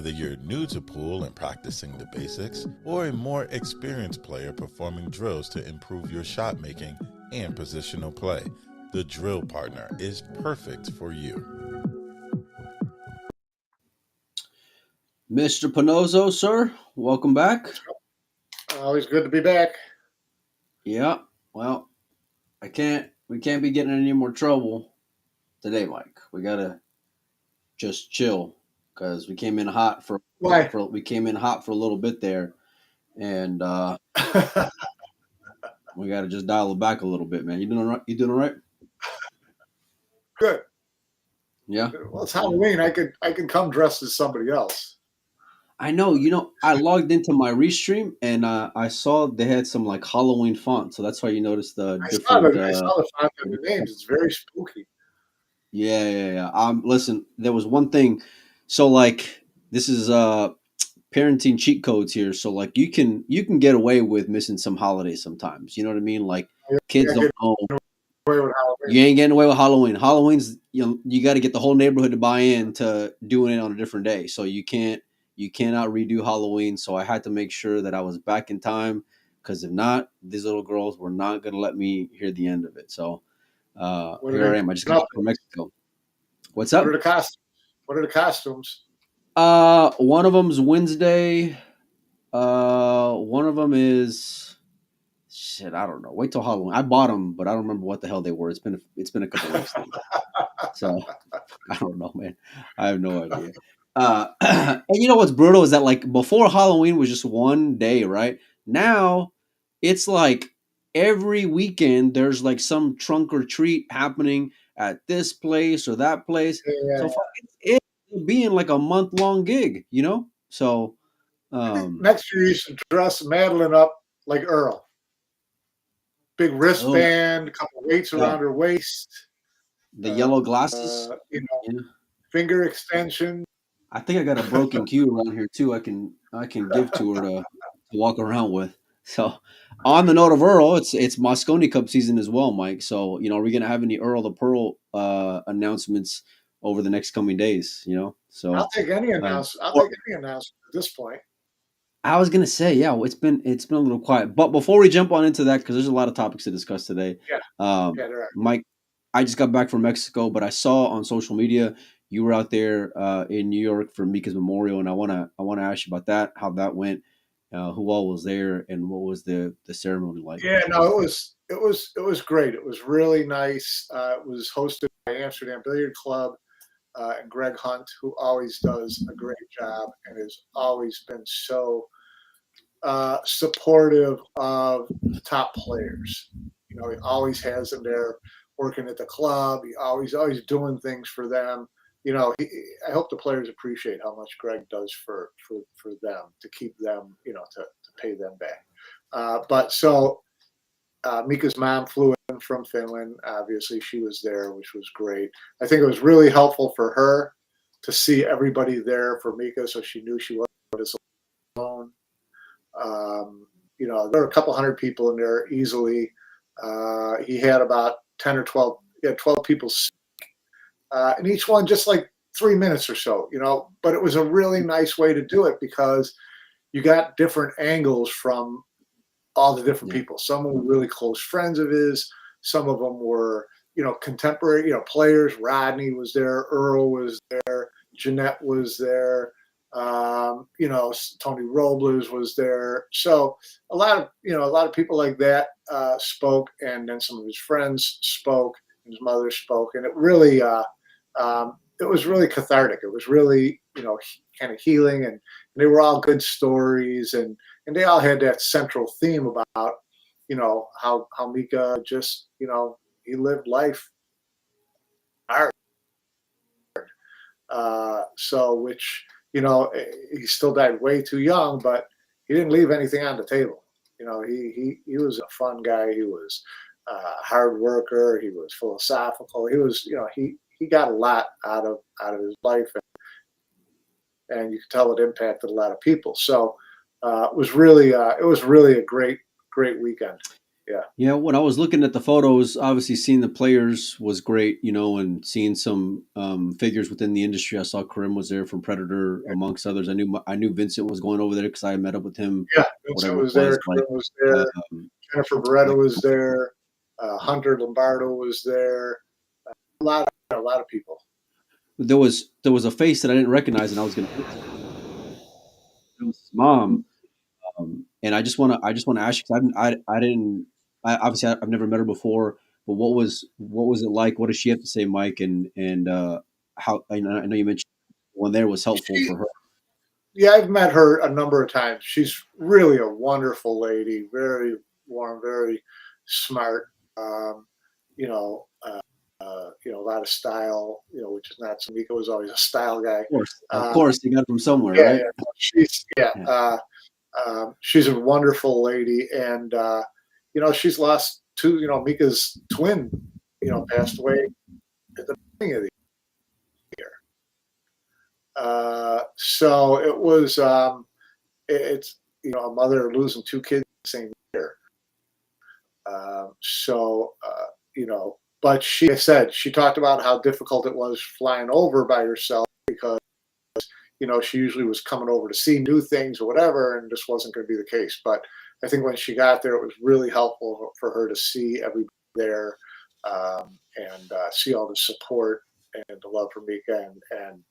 Whether you're new to pool and practicing the basics, or a more experienced player performing drills to improve your shot making and positional play, the Drill Partner is perfect for you. Mr. Panozzo, sir, welcome back. Always good to be back. Yeah, well, we can't be getting in any more trouble today, Mike. We gotta just chill because we came in hot Why? we came in hot for a little bit there, and we gotta just dial it back a little bit, man. You doing all right? You doing all right? Good. Yeah. Well, it's Halloween. I could come dressed as somebody else. I know. I logged into my restream and I saw they had some like Halloween font, so that's why you noticed the different. I saw the font of the names. It's very spooky. Yeah. Listen, there was one thing. So like, this is parenting cheat codes here. So like, you can get away with missing some holidays sometimes. You know what I mean? Like, kids Yeah, don't get know. away with Halloween. You ain't getting away with Halloween. Halloween's you got to get the whole neighborhood to buy in to doing it on a different day. So you cannot redo Halloween. So I had to make sure that I was back in time because if not, these little girls were not going to let me hear the end of it. So What are here I they am. I just got up back from to? Mexico. What's What up? are the costumes? What are the costumes? One of them's Wednesday. One of them is shit. I don't know. Wait till Halloween. I bought them, but I don't remember what the hell they were. It's been a couple weeks now. So I don't know, man. I have no idea. And you know what's brutal is that like before Halloween was just one day, right? Now it's like every weekend there's like some trunk or treat happening at this place or that place. Yeah. So it's being like a month long gig, you know? So I think next year you should dress Madeline up like Earl. Big oh wristband, a couple weights yeah, around her waist. the yellow glasses. Yeah. Finger extension. I think I got a broken cue around here too. I can give to her to walk around with. So, on the note of Earl, it's Mosconi Cup season as well, Mike. So, are we gonna have any Earl the Pearl announcements over the next coming days? So I'll take any uh, announce. I'll or- take any announcement at this point. I was gonna say, yeah, it's been a little quiet. But before we jump on into that, because there's a lot of topics to discuss today, Yeah, um, yeah, there are. Mike, I just got back from Mexico, but I saw on social media you were out there in New York for Mika's memorial, and I wanna ask you about that, how that went, who all was there, and what was the ceremony like? Yeah, no, it was great. It was really nice. It was hosted by Amsterdam Billiard Club and Greg Hunt, who always does a great job and has always been so supportive of the top players. He always has them there working at the club. He always doing things for them. I hope the players appreciate how much Greg does for them to keep them, to pay them back. But so Mika's mom flew in from Finland. Obviously, she was there, which was great. I think it was really helpful for her to see everybody there for Mika, so she knew she wasn't alone. There were a couple hundred people in there easily. He had about 10 or 12, he had 12 people, and each one just like 3 minutes or so, but it was a really nice way to do it because you got different angles from all the different people. Some were really close friends of his. Some of them were, contemporary, players. Rodney was there. Earl was there. Jeanette was there. Tony Robles was there. So a lot of people like that spoke, and then some of his friends spoke, and his mother spoke, and it was really cathartic. It was really, kind of healing, and they were all good stories, and they all had that central theme about, how Mika just, he lived life hard. Which, he still died way too young, but he didn't leave anything on the table. He was a fun guy. He was a hard worker. He was philosophical. He was, he got a lot out of his life, and you could tell it impacted a lot of people. So it was really a great weekend. Yeah, when I was looking at the photos, obviously seeing the players was great, and seeing some figures within the industry. I saw Karim was there from Predator, amongst others. I knew Vincent was going over there because I met up with him, Yeah, Vincent whatever it was was. there, Like, Karim was there, Jennifer Beretta like was there, Hunter Lombardo was there, a lot of people. there was a face that I didn't recognize, and I was going to. It was his mom. And I just want to ask you, 'cause I didn't, obviously I've never met her before, but what was it like? What does she have to say, Mike? And how I know you mentioned when there was helpful She, for her. yeah, I've met her a number of times. She's really a wonderful lady, very warm, very smart. Um, you know, a lot of style. Which is not. Mika was always a style guy. Of Uh, course, you got it from somewhere, yeah, right? yeah. She's yeah. Yeah. She's a wonderful lady, and she's lost two. Mika's twin, passed away at the beginning of the year. So it was. It's a mother losing two kids the same year. But she said she talked about how difficult it was flying over by herself because she usually was coming over to see new things or whatever, and this wasn't going to be the case. But I think when she got there, it was really helpful for her to see everybody there and see all the support and the love for Mika and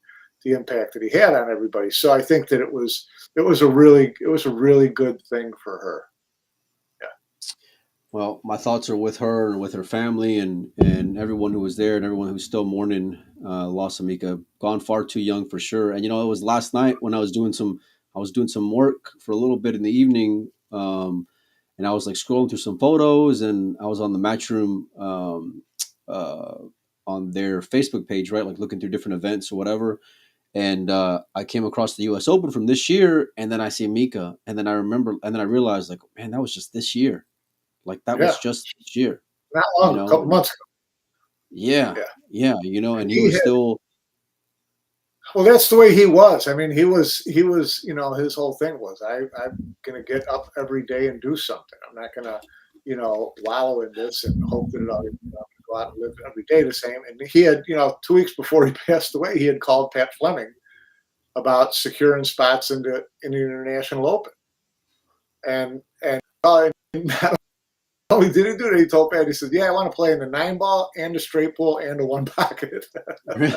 the impact that he had on everybody. So I think that it was a really good thing for her. Well, my thoughts are with her and with her family and everyone who was there and everyone who's still mourning loss of Mika. Gone far too young for sure. And it was last night when I was doing some work for a little bit in the evening, and I was like scrolling through some photos, and I was on the Matchroom uh, on their Facebook page, right, like looking through different events or whatever. And I came across the U.S. Open from this year, and then I see Mika, and then I realized, like, man, that was just this year. Like that Yeah, was just this year, not you long, a know. couple months ago. Yeah, Yeah, yeah, and and he he was had. still. Well, that's the way he was. I mean, he was. His whole thing was, I'm going to get up every day and do something. I'm not going to, wallow in this and hope that I'll go out and live every day the same. And he had, 2 weeks before he passed away, he had called Pat Fleming about securing spots in the International Open. And not only did he do it, he told Pat, he said, "Yeah, I want to play in the 9-ball and the straight ball and the one pocket." That's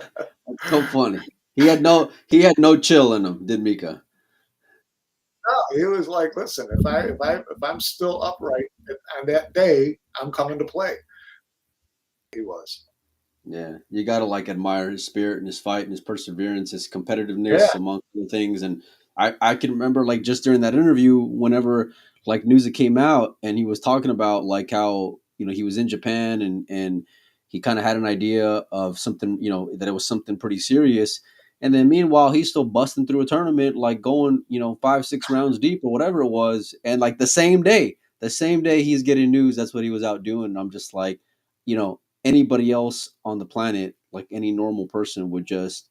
so funny. He had no chill in him, did Mika? No, he was like, "Listen, if I'm still upright on that day, I'm coming to play." He was. Yeah, you gotta like admire his spirit and his fight and his perseverance, his Yeah, competitiveness among other things. And I can remember like just during that interview, whenever like news that came out, and he was talking about like how he was in Japan and he kind of had an idea of something, that it was something pretty serious. And then meanwhile, he's still busting through a tournament, like going 5 6 rounds deep or whatever it was, and like the same day he's getting news that's what he was out doing. And I'm just like, anybody else on the planet, like any normal person, would just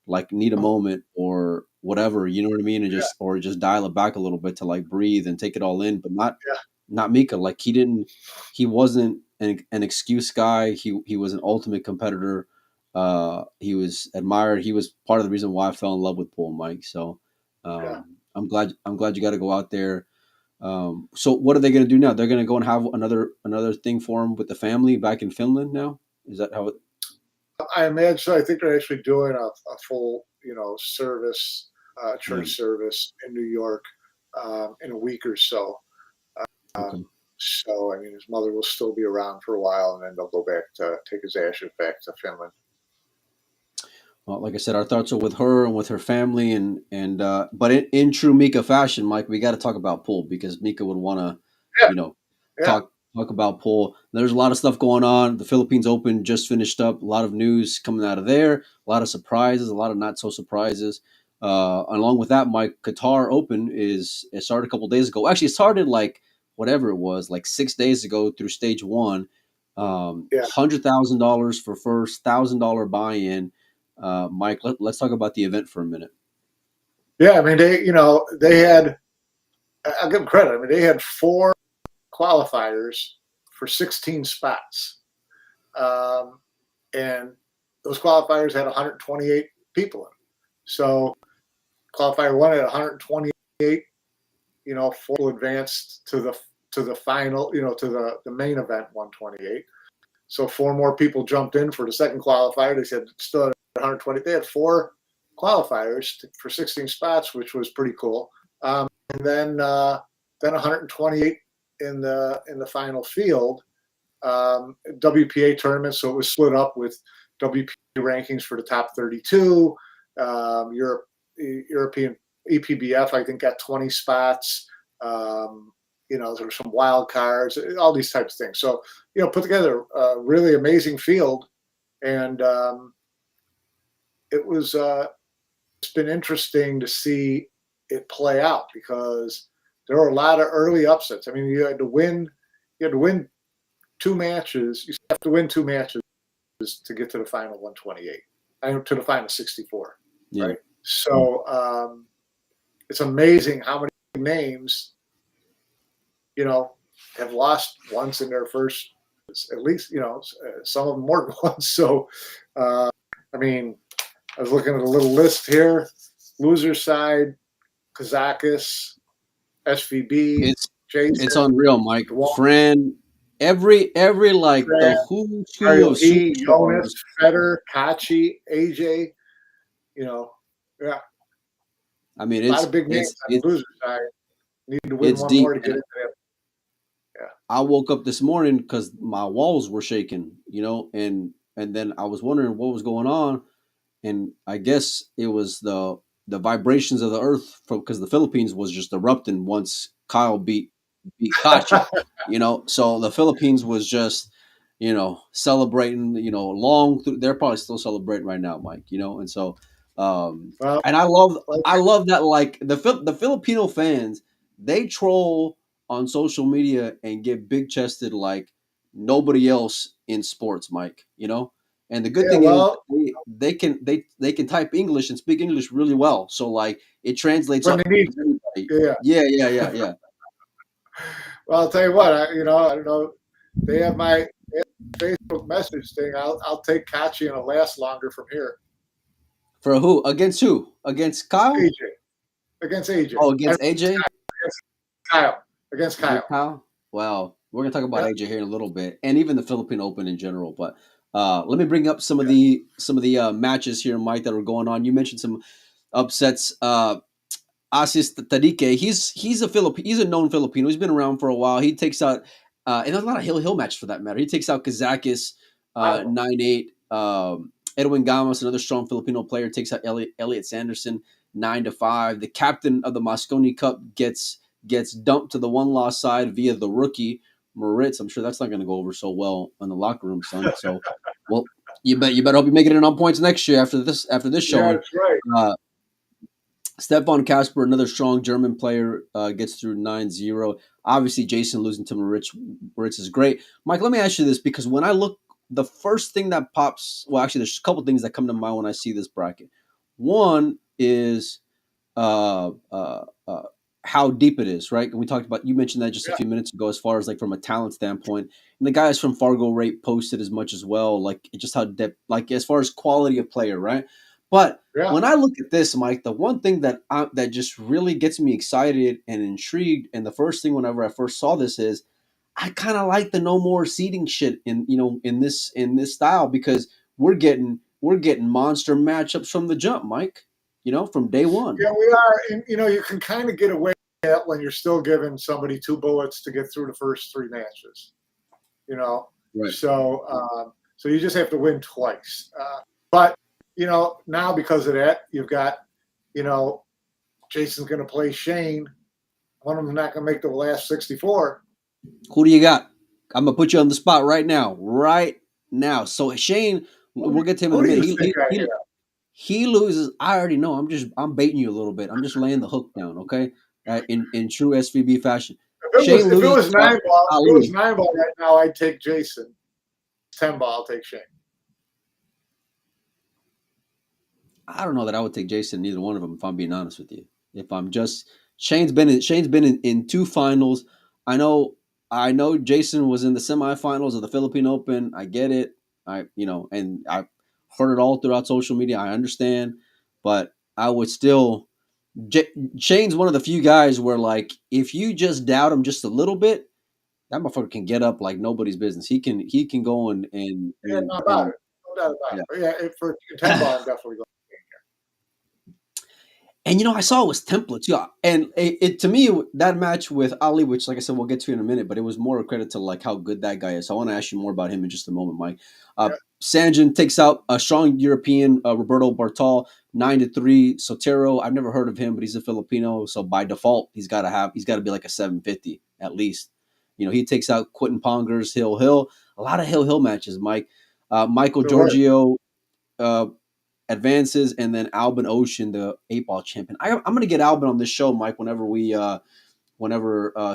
like need a moment or whatever, you know what I mean, and yeah, just dial it back a little bit to like breathe and take it all in, but not yeah, not Mika. Like he wasn't an excuse guy. He was an ultimate competitor. He was admired. He was part of the reason why I fell in love with Paul, Mike. So yeah. I'm glad you got to go out there. So what are they going to do now? They're going to go and have another thing for him with the family back in Finland now. Is that how it? I imagine so. I think they're actually doing a full, service, Yeah. church service in New York in a week or so. Okay. So, I mean, his mother will still be around for a while, and then they'll go back to take his ashes back to Finland. Well, like I said, our thoughts are with her and with her family, and but in true Mika fashion, Mike, we got to talk about Pool because Mika would want to, Yeah, you know, yeah, talk about Pool. There's a lot of stuff going on. The Philippines Open just finished up. A lot of news coming out of there. A lot of surprises. A lot of not so surprises. Along with that, Mike, Qatar Open it started a couple days ago. Actually, it started like whatever it was, like 6 days ago through stage one. yeah, $100,000 for first, $1,000 buy-in. Mike, let's talk about the event for a minute. yeah. I mean, they had. I'll give them credit. I mean, they had 4 qualifiers for 16 spots. And those qualifiers had 128 people in them. So qualifier 1 had 128, four advanced to the final, to the main event 128. So 4 more people jumped in for the second qualifier. They said still at 120. They had 4 qualifiers for 16 spots, which was pretty cool. And then 128 in the final field. WPA tournament, so it was split up with WPA rankings for the top 32. European EPBF, I think, got 20 spots. There were some wild cards, all these types of things. So, put together a really amazing field, and it's been interesting to see it play out because there were a lot of early upsets. I mean, you had to win 2 matches. You have to win 2 matches to get to the final 128, to the final 64, right? So it's amazing how many names, have lost once in their first, at least, some of them more than once. So, I was looking at a little list here. Loser side, Kazakis, SVB, Jason. It's unreal, Mike. Fran, every like Fran, the who's who of Jonas, Feder, Kachi, AJ. Yeah. I mean, a lot of big names on the loser side. Need to win one more to get into it. Yeah. I woke up this morning because my walls were shaking, and then I was wondering what was going on, and I guess it was the vibrations of the earth because the Philippines was just erupting once Kyle beat Kachi, So the Philippines was just, celebrating, they're probably still celebrating right now, Mike, and so. And I love that, like the Filipino fans, they troll on social media and get big chested like nobody else in sports, Mike. And the good thing is they can type English and speak English really well, so like it translates. When they need Yeah. Well, I'll tell you what, I don't know. They have my Facebook message thing. I'll take Kachi and it'll last longer from here. For who? Against who? Against Kyle? AJ. Against AJ. Oh, against AJ? Against Kyle. Well, we're gonna talk about AJ here in a little bit, and even the Philippine Open in general. But let me bring up some of the matches here, Mike, that are going on. You mentioned some upsets. Asis Tadike, he's a known Filipino. He's been around for a while. He takes out and there's a lot of hill matches for that matter. He takes out Kazakis 9-8. Edwin Gamas, another strong Filipino player, takes out Elliot Sanderson 9-5. The captain of the Mosconi Cup gets dumped to the one-loss side via the rookie Moritz. I'm sure that's not going to go over so well in the locker room, son. So, well, you better hope you make it in on points next year after this showing. Yeah, that's right. Stefan Kasper, another strong German player, gets through 9-0. Obviously, Jason losing to Moritz is great. Mike, let me ask you this, because when I look, the first thing that pops, well, actually, there's a couple things that come to mind when I see this bracket. One is how deep it is, right? And we talked about, you mentioned that just a few minutes ago, as far as like from a talent standpoint. And the guys from Fargo Rate posted as much as well, like just how depth, like as far as quality of player, right? But when I look at this, Mike, the one thing that just really gets me excited and intrigued, and the first thing whenever I first saw this is, I kind of like the no more seeding shit in this style, because we're getting monster matchups from the jump, Mike. From day one. Yeah, we are, and you can kind of get away with that when you're still giving somebody 2 bullets to get through the first 3 matches. Right. So you just have to win twice. But now because of that, you've got, Jason's going to play Shane. One of them's not going to make the last 64. Who do you got? I'm going to put you on the spot right now. So Shane, we'll get to him in a minute. He loses. I already know. I'm baiting you a little bit. I'm just laying the hook down, okay? In true SVB fashion. If it was 9 ball right now, I'd take Jason. 10 ball, I'll take Shane. I don't know that I would take Jason, neither one of them, if I'm being honest with you. If I'm just Shane's been in 2 finals. I know I know Jason was in the semifinals of the Philippine Open. I get it. And I heard it all throughout social media. I understand, but I would still. Shane's one of the few guys where, like, if you just doubt him just a little bit, that motherfucker can get up like nobody's business. He can go Yeah, no about it. No doubt about it. Yeah, for 10 ball, I'm definitely going. And I saw it was templates, yeah. And it to me, that match with Ali, which, like I said, we'll get to in a minute, but it was more a credit to like how good that guy is. So I want to ask you more about him in just a moment, Mike. Yeah. Sanjin takes out a strong European, Roberto Bartal, 9-3. Sotero, I've never heard of him, but he's a Filipino, so by default, he's got to be like a 750 at least. He takes out Quentin Pongers, Hill. A lot of Hill matches, Mike. Michael Giorgio. Advances, and then Albin Ocean, the 8-ball champion. I'm going to get Albin on this show, Mike, whenever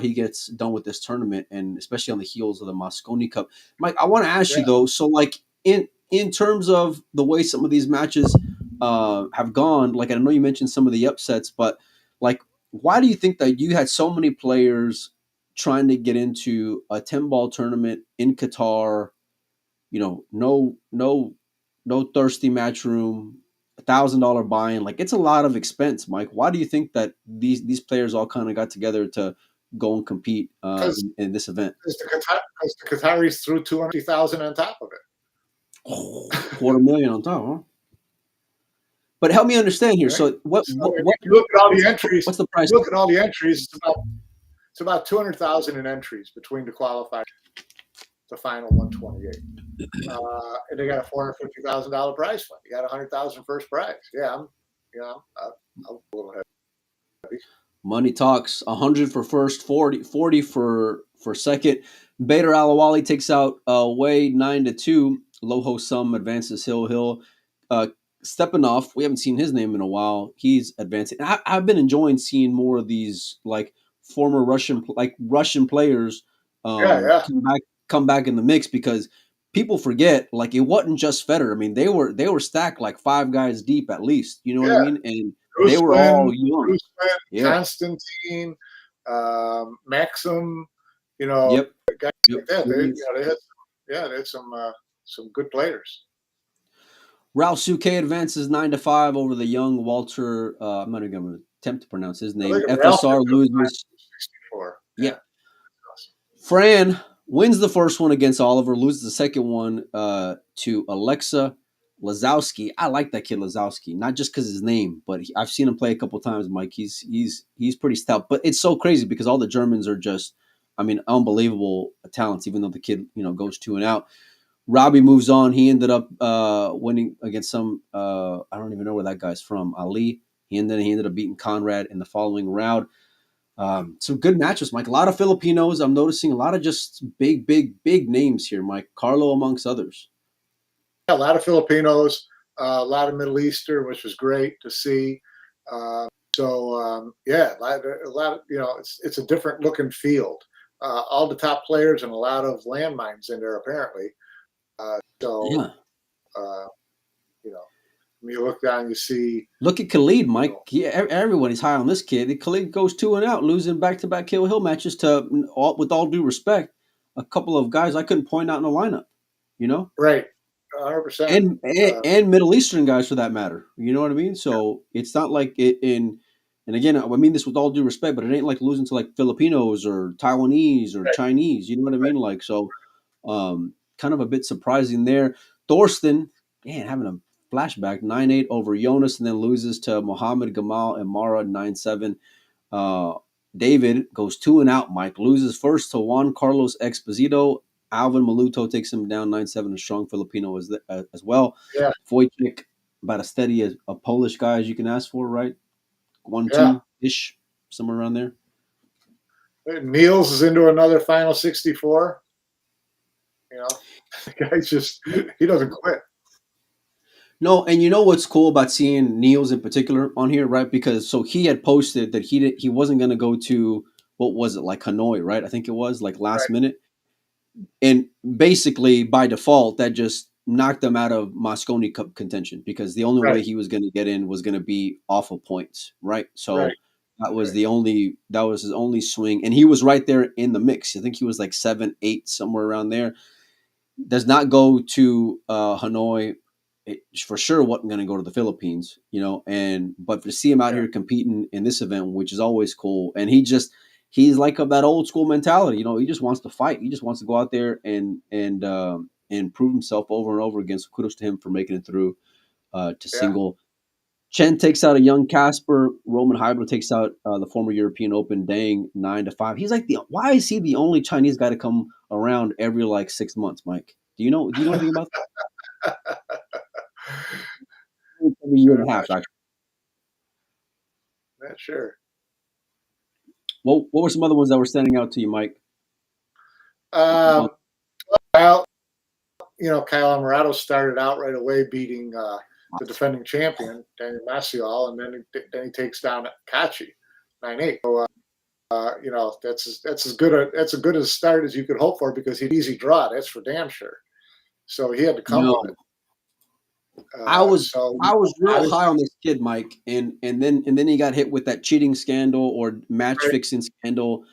he gets done with this tournament, and especially on the heels of the Mosconi Cup. Mike, I want to ask you though. So, like in terms of the way some of these matches have gone, like I know you mentioned some of the upsets, but like, why do you think that you had so many players trying to get into a 10-ball tournament in Qatar? No thirsty match room, $1,000 buy-in. Like, it's a lot of expense, Mike. Why do you think that these players all kind of got together to go and compete in this event? Because the Qataris threw $200,000 on top of it. Oh, $250,000 on top, huh? But help me understand here. Right. So what look at all the entries. What's the price? Look at all the entries. It's about $200,000 in entries between the qualifiers, the final 128. And they got a $450,000 prize fund. You got $100,000 first prize. Yeah, I'm a little heavy. Money talks. 100 for first, 40 for second. Bader Alawali takes out Wei 9-2. Loho Sum advances Hill. Stepanov, we haven't seen his name in a while. He's advancing. I've been enjoying seeing more of these like former Russian players come back in the mix, because people forget, like, it wasn't just Federer. I mean, they were stacked like 5 guys deep at least. You know what I mean? And Ruslan, they were all young. Konstantin, Maxim. Guys like that. They had some good players. Ralph Souquet advances 9-5 over the young Walter. I'm not even going to attempt to pronounce his name. FSR loses. 64. Yeah. Fran wins the first one against Oliver, loses the second one to Alexa Lazowski. I like that kid Lazowski, not just because his name, but I've seen him play a couple times, Mike. He's pretty stout. But it's so crazy because all the Germans are just, unbelievable talents, even though the kid, goes 2 and out. Robbie moves on. He ended up winning against some, I don't even know where that guy's from, Ali. He ended up beating Conrad in the following round. Some good matches, Mike. A lot of Filipinos. I'm noticing a lot of just big names here, Mike. Carlo amongst others. Yeah, a lot of Filipinos, a lot of Middle Eastern, which was great to see. A lot of it's a different looking field. All the top players and a lot of landmines in there apparently. When you look down, you see. Look at Khalid, Mike. Everybody's high on this kid. Khalid goes 2 and out, losing back-to-back Hill matches to, with all due respect, a couple of guys I couldn't point out in the lineup. Right, 100%. And Middle Eastern guys for that matter. You know what I mean? So it's not like and again, I mean this with all due respect, but it ain't like losing to like Filipinos or Taiwanese or Chinese. You know what I mean? Like, so, kind of a bit surprising there. Thorsten, having a flashback, 9-8 over Jonas, and then loses to Mohammed Gamal and Mara 9-7. David goes 2 and out, Mike. Loses first to Juan Carlos Exposito. Alvin Maluto takes him down 9-7, a strong Filipino as well. Yeah. Wojciech, about as steady as a Polish guy as you can ask for, right? 1-2-ish, somewhere around there. Niels is into another final 64. The guy's just, he doesn't quit. No, and you know what's cool about seeing Niels in particular on here, right? Because he had posted that he wasn't going to go to, what was it, like Hanoi, right? I think it was like last minute. And basically by default, that just knocked him out of Mosconi Cup contention, because the only way he was going to get in was going to be off of points, right? So That was his only swing, and he was right there in the mix. I think he was like 7, 8, somewhere around there. Does not go to Hanoi. It for sure wasn't going to go to the Philippines, but to see him out here competing in this event, which is always cool, and he's like of that old school mentality. He just wants to fight. He just wants to go out there and prove himself over and over again. So kudos to him for making it through to single. Chen takes out a young Casper. Roman Heibler takes out the former European Open Dang 9-5. He's like why is he the only Chinese guy to come around every like 6 months, Mike? Do you know anything about that? Every year and a half, actually. Not sure. What were some other ones that were standing out to you, Mike? Well, Kyle Alvarado started out right away beating the defending champion, Daniel Maciel, and then he takes down Kachi 9-8. So, that's as good a start as you could hope for because he'd easy draw. That's for damn sure. So he had to come with it. I was real high on this kid, Mike, and then he got hit with that cheating scandal or match fixing scandal,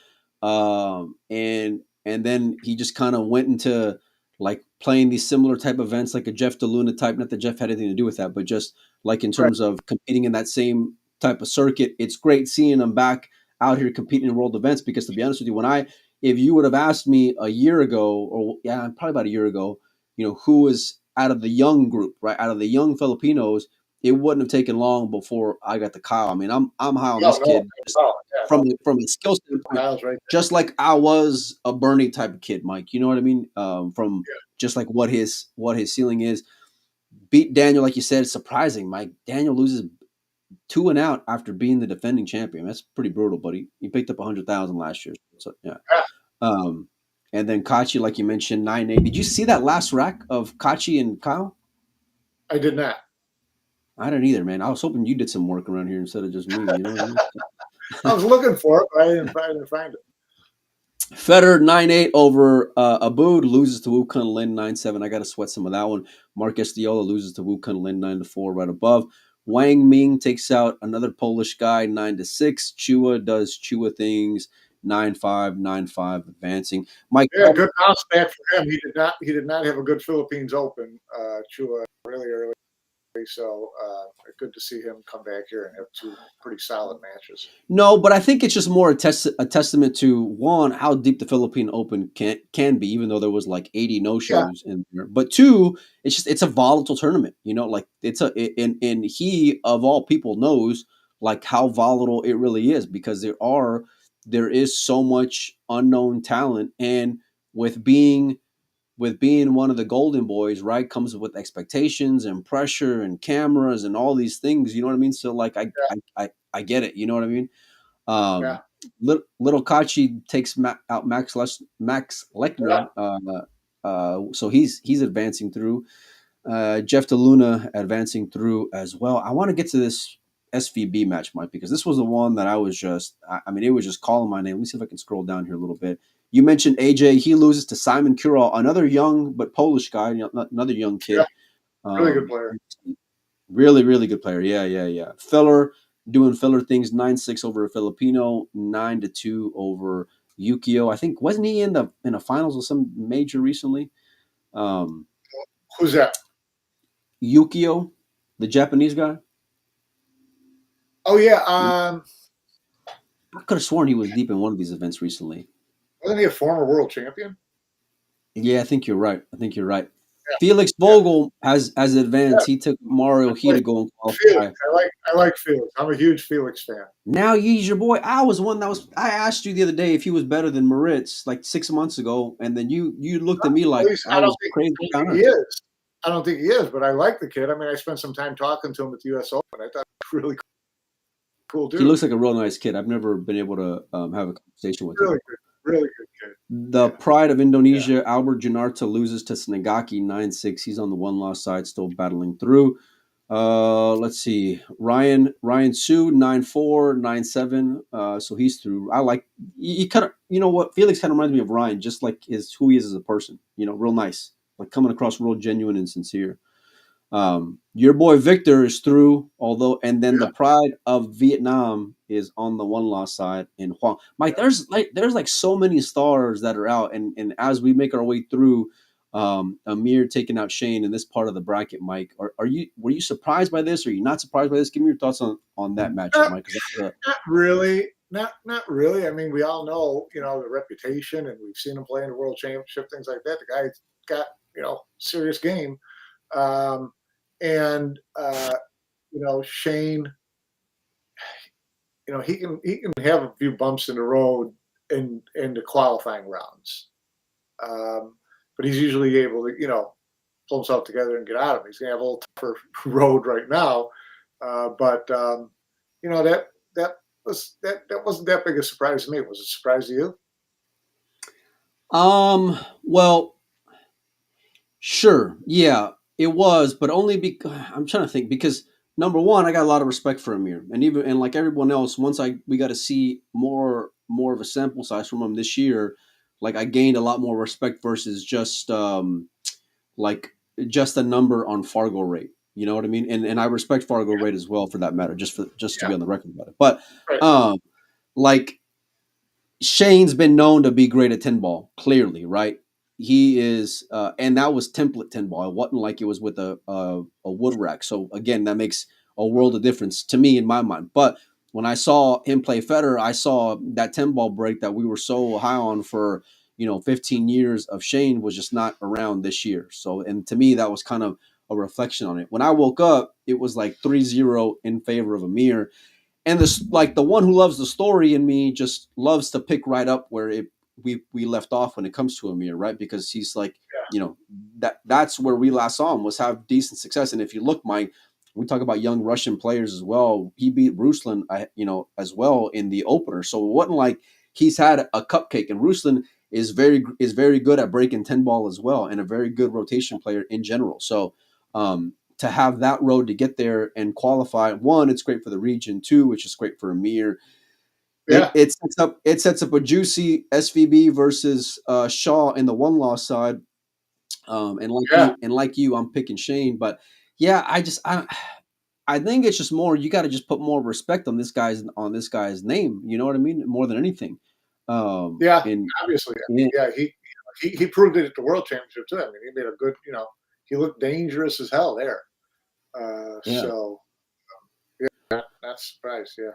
and then he just kind of went into like playing these similar type events, like a Jeff DeLuna type. Not that Jeff had anything to do with that, but just like in terms of competing in that same type of circuit. It's great seeing him back out here competing in world events because, to be honest with you, if you would have asked me a year ago, or probably about a year ago, who was out of the young group, right? Out of the young Filipinos, it wouldn't have taken long before I got the Kyle. I mean, I'm high on this kid from a skill standpoint, just like I was a Bernie type of kid, Mike. You know what I mean? Just like what his ceiling is. Beat Daniel, like you said, surprising, Mike. Daniel loses 2 and out after being the defending champion. That's pretty brutal, buddy. He picked up 100,000 last year, so yeah. And then Kachi, like you mentioned, 9-8. Did you see that last rack of Kachi and Kyle? I did not. I didn't either, man. I was hoping you did some work around here instead of just me. You know what I mean? I was looking for it, but I didn't find it. Federer 9-8 over Aboud, loses to Wu Kun Lin 9-7. I got to sweat some of that one. Marcus Diola loses to Wu Kun Lin 9-4 right above. Wang Ming takes out another Polish guy 9-6. Chua does Chua things 9-5, 9-5, advancing. Mike, good bounce back for him. He did not have a good Philippines Open. Chua really early, so good to see him come back here and have 2 pretty solid matches. No, but I think it's just more a testament to one, how deep the Philippine Open can be, even though there was like 80 no-shows in there. But 2, it's a volatile tournament. Like and he of all people knows like how volatile it really is because there is so much unknown talent, and with being one of the golden boys, right, comes with expectations and pressure and cameras and all these things. You know what I mean? So like I get it. You know what I mean? Little Kachi takes out Max Lechner, so he's advancing through. Jeff DeLuna advancing through as well. I want to get to this SVB match, Mike, because this was the one that I was just, it was just calling my name. Let me see if I can scroll down here a little bit. You mentioned AJ. He loses to Simon Kural, another young but Polish guy, another young kid. Yeah, really good player. Really, really good player. Yeah. Filler doing filler things, 9-6 over a Filipino, 9-2 over Yukio. I think, wasn't he in the finals of some major recently? Who's that? Yukio, the Japanese guy. Oh yeah. I could have sworn he was deep in one of these events recently. Wasn't he a former world champion? Yeah, I think you're right. Yeah. Felix Vogel has advanced. Yeah. He took Mario He to go and qualify. I like Felix. I'm a huge Felix fan. Now he's your boy. I asked you the other day if he was better than Moritz like 6 months ago, and then you looked at me like I was crazy. He is. I don't think he is, but I like the kid. I mean, I spent some time talking to him at the U.S. Open. I thought he was really cool dude. He looks like a real nice kid. I've never been able to have a conversation with him. Really good kid. The pride of Indonesia, Albert Janarta loses to Snagaki 9-6. He's on the 1-loss side, still battling through. Let's see. Ryan SOOO 9-4, 9-7. So he's through. I like he kind of, you know what? Felix kind of reminds me of Ryan, just like who he is as a person. Real nice, like coming across real genuine and sincere. Your boy Victor is through, and then Yeah. the pride of Vietnam is on the one loss side in Huang. Mike, Yeah. there's like so many stars that are out, and as we make our way through, Amir taking out Shane in this part of the bracket, Mike, were you surprised by this? Or are you not surprised by this? Give me your thoughts on that matchup, Mike. Not really. Not really. I mean, we all know, the reputation, and we've seen him play in the World Championship, things like that. The guy's got, serious game. Um, and Shane, he can have a few bumps in the road in the qualifying rounds. But he's usually able to, pull himself together and get out of it. He's gonna have a little tougher road right now. But that wasn't that big a surprise to me. Was it a surprise to you? Well, sure, yeah, it was, but only because I'm trying to think because number one, I got a lot of respect for Amir, and like everyone else, once we got to see more of a sample size from him this year, like I gained a lot more respect versus just like just a number on Fargo rate. You know what I mean? And I respect Fargo rate as well for that matter, just to Yeah, be on the record about it. But right. like Shane's been known to be great at 10 ball, clearly, right? He is, and that was template 10 ball. It wasn't like it was with a wood rack. So again, that makes a world of difference to me in my mind. But when I saw him play Federer, I saw that 10 ball break that we were so high on for 15 years of Shane was just not around this year. So, and to me, that was kind of a reflection on it. When I woke up, it was like 3-0 in favor of Amir, and this like the one who loves the story in me just loves to pick right up where we left off when it comes to Amir, right? Because he's like, that's where we last saw him was have decent success. And if you look, Mike, we talk about young Russian players as well. He beat Ruslan, as well in the opener. So it wasn't like he's had a cupcake. And Ruslan is very good at breaking 10 ball as well, and a very good rotation player in general. So to have that road to get there and qualify, one, it's great for the region. Two, which is great for Amir. Yeah. It sets up a juicy SVB versus Shaw in the one loss side. And like you, I'm picking Shane. But yeah, I think it's just more. You got to just put more respect on this guy's name. You know what I mean? More than anything. Yeah, And obviously. yeah, Yeah, he proved it at the World Championship too. I mean, he made a good, he looked dangerous as hell there. yeah. So not surprised. Yeah.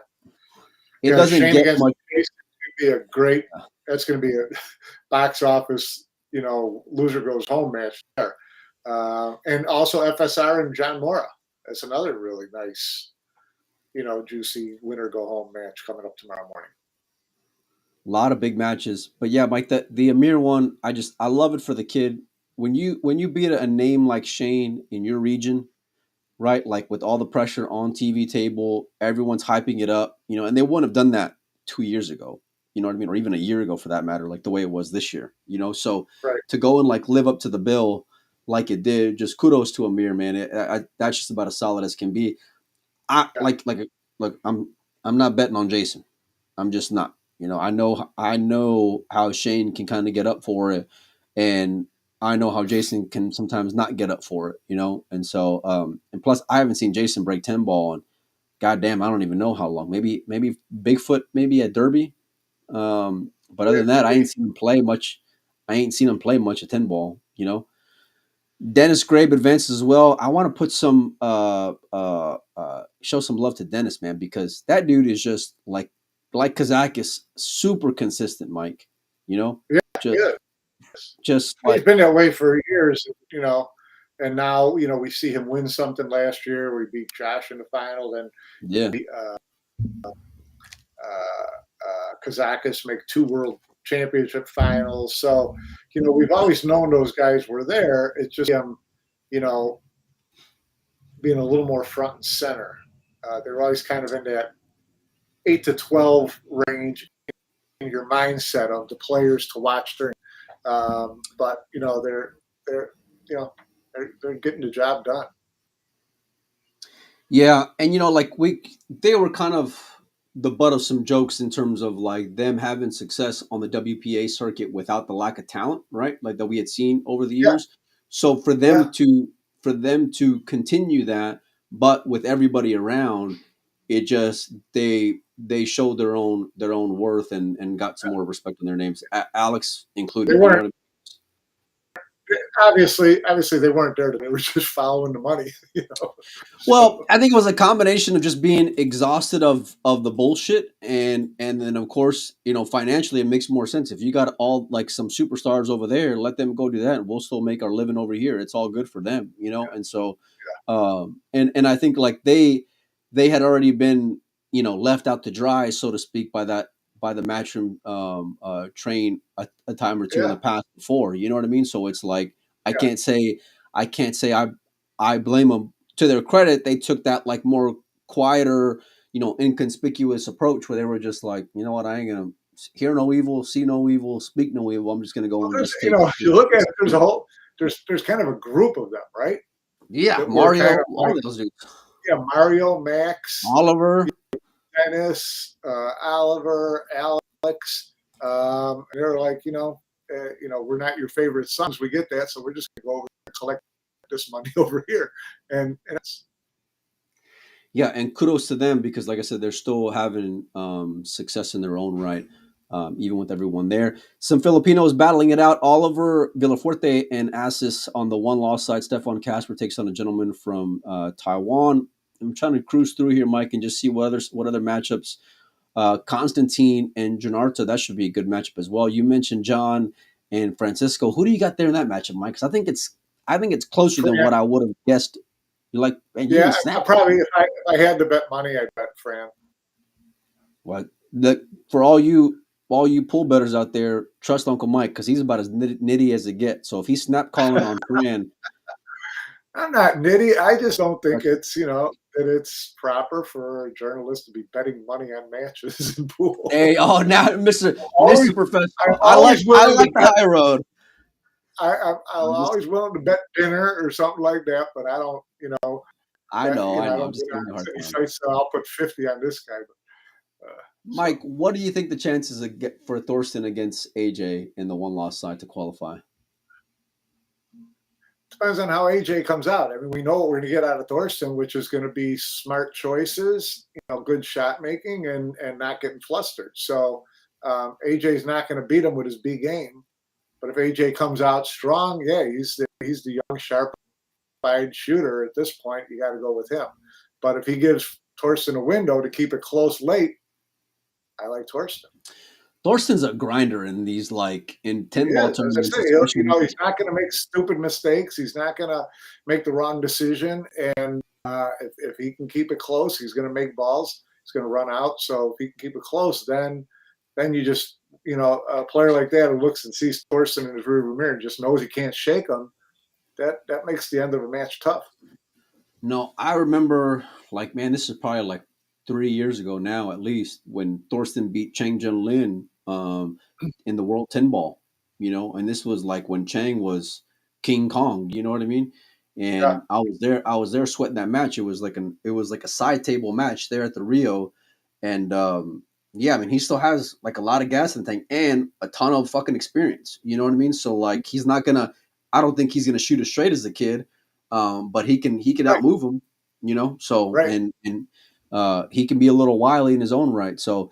It doesn't Shane get against much. Jason could be a great. That's going to be a box office, loser goes home match there. And also FSR and John Mora. That's another really nice, juicy winner go home match coming up tomorrow morning. A lot of big matches, but yeah, Mike, the Amir one, I love it for the kid. When you beat a name like Shane in your region, right? Like with all the pressure on TV table, everyone's hyping it up, and they wouldn't have done that 2 years ago, you know what I mean, or even a year ago for that matter, like the way it was this year, So Right. to go and like live up to the bill like it did, just kudos to Amir, man. That's just about as solid as can be. I Yeah. look, I'm not betting on Jason. I'm just not. I know how Shane can kind of get up for it, and I know how Jason can sometimes not get up for it. And so and plus I haven't seen Jason break 10 ball and goddamn, I don't even know how long. Maybe Bigfoot, maybe at Derby. But other than that, I ain't seen him play much. I ain't seen him play much at 10 ball. Dennis Grabe advances as well. I want to put some show some love to Dennis, man, because that dude is just like Kazakis, super consistent, Mike. Yeah. Just Yeah. just He's like been that way for years, and now, we see him win something last year. We beat Josh in the final. Then yeah. Kazakis make 2 world championship finals. So, we've always known those guys were there. It's just him, being a little more front and center. They're always kind of in that 8 to 12 range in your mindset of the players to watch during. But they're they're getting the job done. Yeah, and like they were kind of the butt of some jokes in terms of like them having success on the WPA circuit without the lack of talent, right? Like that we had seen over the Yeah, years. So for yeah, them to for them to continue that, but with everybody around, it just they showed their own worth and got some more respect on their names, Alex They included. You know weren't what I mean? obviously they weren't there. They were just following the money, you know. Well, So I think it was a combination of just being exhausted of the bullshit, and then of course, you know, financially it makes more sense if you got all like some superstars over there, let them go do that, and we'll still make our living over here. It's all good for them, you know. And so, and I think like they had already been, you know, left out to dry, so to speak, by the matchroom train a time or two in the yeah, past before. You know what I mean? So it's like I yeah. can't say I can't say I blame them. To their credit, they took that like more quieter, you know, inconspicuous approach where they were just like, you know what, I ain't gonna hear no evil, see no evil, speak no evil. I'm just gonna go Well, and there's, just you take know, if this. you look at it, there's kind of a group of them, right? Yeah, That were Mario, kind of all like, of those dudes, yeah, Mario, Max, Oliver. Dennis, Oliver, Alex. They're like, we're not your favorite sons. We get that, so we're just gonna go over and collect this money over here, and it's Yeah, and kudos to them because, like I said, they're still having success in their own right, even with everyone there. Some Filipinos battling it out. Oliver Villafuerte and Assis on the one loss side. Stefan Casper takes on a gentleman from Taiwan. I'm trying to cruise through here, Mike, and just see what other matchups. Constantine and Janarta, that should be a good matchup as well. You mentioned John and Francisco. Who do you got there in that matchup, Mike? Because I think it's closer than what I would have guessed. You're like, man, you yeah. even I snapped. probably if I had to bet money, I'd bet Fran. What for all you pool betters out there, trust Uncle Mike because he's about as nitty as it gets. So if he's snap calling on Fran, I'm not nitty. I just don't think it's that it's proper for a journalist to be betting money on matches in pool. hey, oh now Mister Always, I'm Professional, always I willing to like the bet. high road. I'm always willing to bet dinner or something like that, but I don't, I know, I I know. I'm don't just get giving you a on hard any time. sites. So I'll put 50 on this guy. So Mike, what do you think the chances for Thorsten against AJ in the one loss side to qualify? depends on how AJ comes out. I mean, we know what we're going to get out of Thorsten, which is going to be smart choices, good shot making, and not getting flustered. So AJ's not going to beat him with his B game. But if AJ comes out strong, yeah, he's the young, sharp-eyed shooter at this point. You got to go with him. But if he gives Thorsten a window to keep it close late, I like Thorsten. Thorsten's a grinder in these in He 10-ball is. As I tournaments, say, especially. he's not going to make stupid mistakes. He's not going to make the wrong decision. And if he can keep it close, he's going to make balls. He's going to run out. So if he can keep it close, then you just, a player like that who looks and sees Thorsten in his rearview mirror and just knows he can't shake him, that makes the end of a match tough. No, I remember, man, this is probably 3 years ago now, at least, when Thorsten beat Chang Jun Lin in the World 10 Ball, and this was when Chang was King Kong, you know what I mean? Yeah. And I was there sweating that match. It was like a side table match there at the Rio. And yeah, I mean, he still has a lot of gas in the tank and a ton of fucking experience, you know what I mean? So he's not gonna, I don't think he's gonna shoot as straight as the kid. But he can Right. outmove him, So Right. and he can be a little wily in his own right. So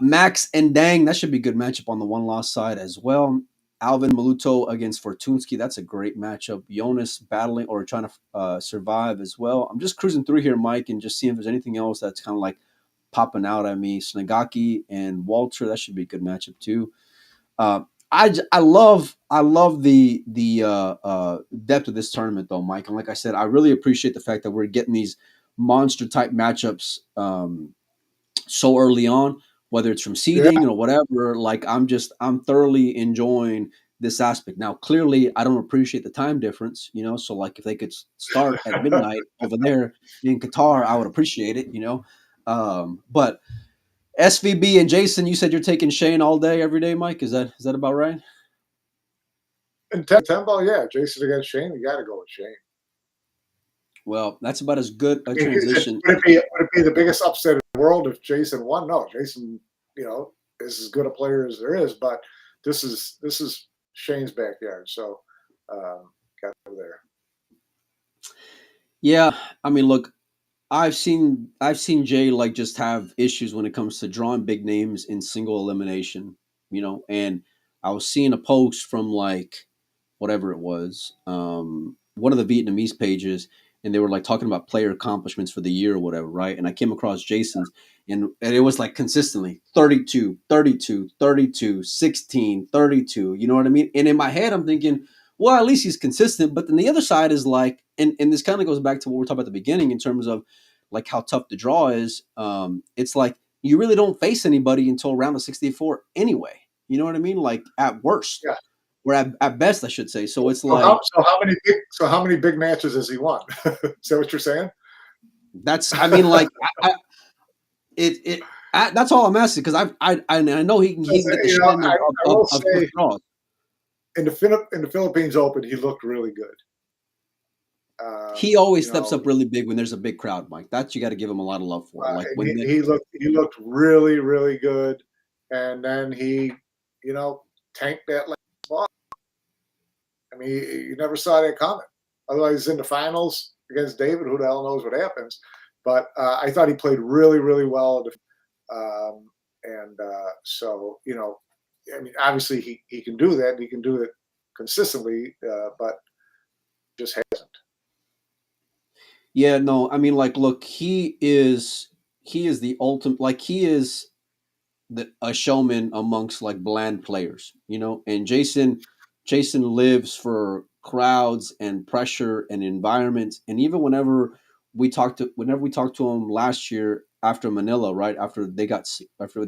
Max and Dang, that should be a good matchup on the one loss side as well. Alvin Maluto against Fortunsky, that's a great matchup. Jonas battling or trying to survive as well. I'm just cruising through here, Mike, and just seeing if there's anything else that's kind of popping out at me. Snagaki and Walter, that should be a good matchup too. Uh, I love the depth of this tournament though, Mike. And like I said, I really appreciate the fact that we're getting these monster type matchups so early on, whether it's from Yeah. seeding or whatever. I'm thoroughly enjoying this aspect. Now, clearly, I don't appreciate the time difference, So if they could start at midnight over there in Qatar, I would appreciate it, But SVB and Jason, you said you're taking Shane all day, every day, Mike. Is that about right? And 10 ball, yeah. Jason against Shane, you got to go with Shane. Well, that's about as good a I mean, transition. would it be the biggest upset in the world if Jason won? No, Jason, is as good a player as there is, but this is Shane's backyard, so got over there. Yeah, I mean, look, I've seen Jay like just have issues when it comes to drawing big names in single elimination, and I was seeing a post from like whatever it was, one of the Vietnamese pages, and they were like talking about player accomplishments for the year or whatever, right? And I came across Jason's, and it was like consistently 32, 32, 32, 16, 32. You know what I mean? And in my head I'm thinking, well, at least he's consistent. But then the other side is like, and this kind of goes back to what we were talking about at the beginning in terms of like how tough the draw is. It's like you really don't face anybody until round of 64 anyway. You know what I mean? Like at worst, Yeah. or at best, I should say. So it's So like how many big matches has he won? Is that what you're saying? that's. I mean, like that's all I'm asking because I know he can get the shit end I will of tough say draws. in the Philippines Open, he looked really good. He always steps up really big when there's a big crowd, Mike. That you got to give him a lot of love for. Like when he looked really, really good, and then he, tanked that last ball. I mean, you never saw that coming. Otherwise, in the finals against David, who the hell knows what happens? But I thought he played really, really well. So, I mean, obviously he can do that. And he can do it consistently, but just hasn't. Yeah, no, I mean, like, look, he is the ultimate. Like, he is a showman amongst like bland players, and Jason lives for crowds and pressure and environments. And even whenever we talked to him last year after Manila, right after they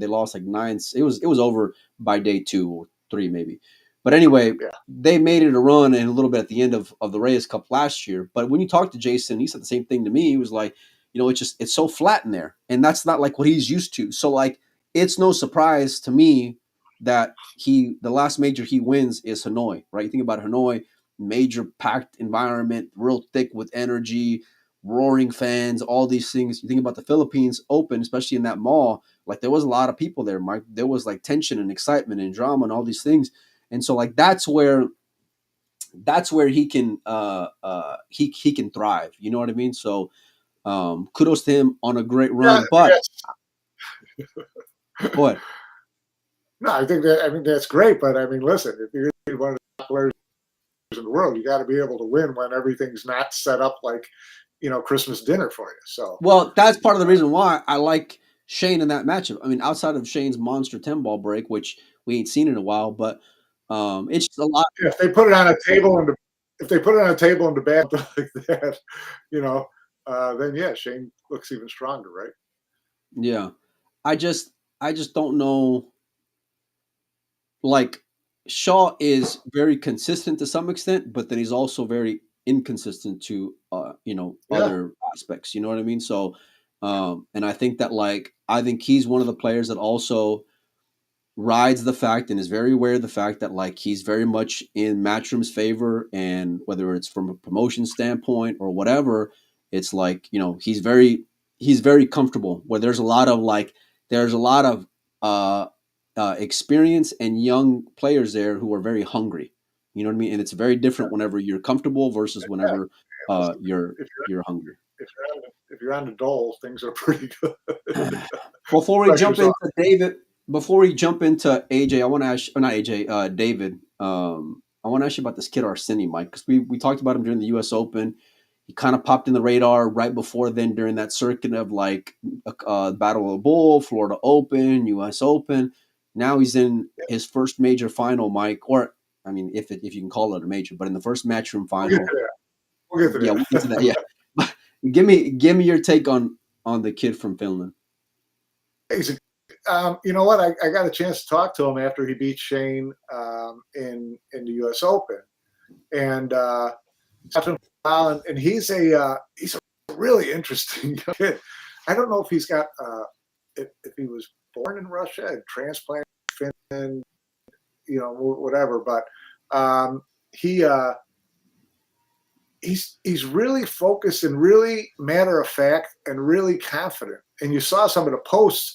lost like nine, it was over by day 2 or 3 maybe. But anyway, Yeah. they made it a run and a little bit at the end of the Reyes Cup last year. But when you talk to Jason, he said the same thing to me. He was like, it's so flat in there, and that's not like what he's used to. So like it's no surprise to me that the last major he wins is Hanoi, right? You think about Hanoi, major packed environment, real thick with energy, roaring fans, all these things. You think about the Philippines Open, especially in that mall, like there was a lot of people there, Mike. There was like tension and excitement and drama and all these things. And so like that's where he can he can thrive. You know what I mean? So kudos to him on a great run. But what? No, I think that's great. But I mean, listen, if you're one of the top players in the world, you got to be able to win when everything's not set up like Christmas dinner for you. So well, that's part of the reason why I like Shane in that matchup. I mean, outside of Shane's monster 10-ball break, which we ain't seen in a while, but it's just a lot. if they put it on a table and if they put it on a table in the back like that, then yeah, Shane looks even stronger, right? Yeah, I just don't know. Like Shaw is very consistent to some extent, but then he's also very inconsistent to Yeah. other aspects. You know what I mean? So, and I think that I think he's one of the players that also rides the fact and is very aware of the fact that like he's very much in Matchroom's favor, and whether it's from a promotion standpoint or whatever, it's like he's very comfortable. Where there's a lot of experience and young players there who are very hungry. You know what I mean? And it's very different whenever you're comfortable versus whenever you're hungry. If you're on the dole, things are pretty good. Before we jump into David, before we jump into AJ, I want to ask, or not AJ, David. I want to ask you about this kid Arseni, Mike, because we talked about him during the U.S. Open. He kind of popped in the radar right before then during that circuit of like Battle of the Bull, Florida Open, U.S. Open. Now he's in his first major final, Mike, or I mean, if you can call it a major, but in the first Matchroom final. We'll get to that. Yeah, we'll get to that. Yeah, give me your take on the kid from Finland. You know what? I got a chance to talk to him after he beat Shane in the U.S. Open, and and he's a really interesting kid. I don't know if he's got if he was born in Russia and transplanted to Finland, whatever, but he's really focused and really matter of fact and really confident. And you saw some of the posts.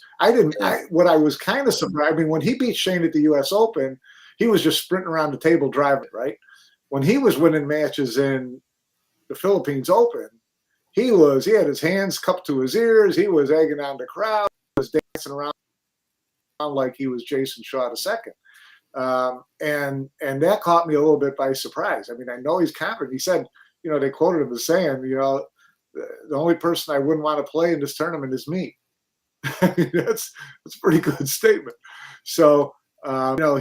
What I was kind of surprised. I mean, when he beat Shane at the U.S. Open, he was just sprinting around the table driving, right? When he was winning matches in the Philippines Open, he had his hands cupped to his ears. He was egging on the crowd. He was dancing around like he was Jason Shaw II. And that caught me a little bit by surprise. I mean, I know he's confident. He said, they quoted him as saying, the only person I wouldn't want to play in this tournament is me. I mean, that's a pretty good statement. So,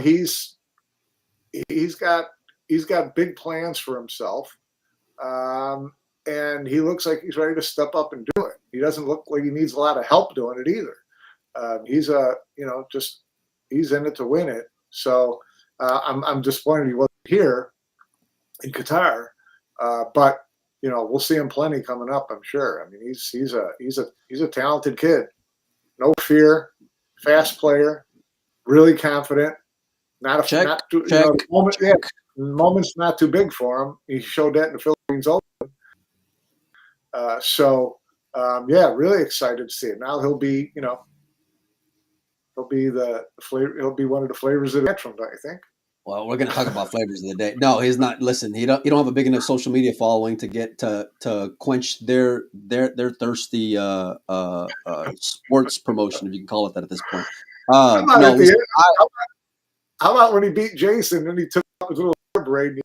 he's got big plans for himself. And he looks like he's ready to step up and do it. He doesn't look like he needs a lot of help doing it either. He's he's in it to win it. So I'm disappointed he wasn't here in Qatar, but we'll see him plenty coming up, I'm sure. I mean, he's a talented kid, no fear, fast player, really confident. Moment's not too big for him. He showed that in the Philippines Open. Really excited to see it. Now he'll be, he'll be one of the flavors of the veteran, don't you think? Well, we're going to talk about flavors of the day. No, he's not. Listen, he don't have a big enough social media following to get to quench their thirsty sports promotion, if you can call it that at this point. How about when he beat Jason and he took off his little hair braid and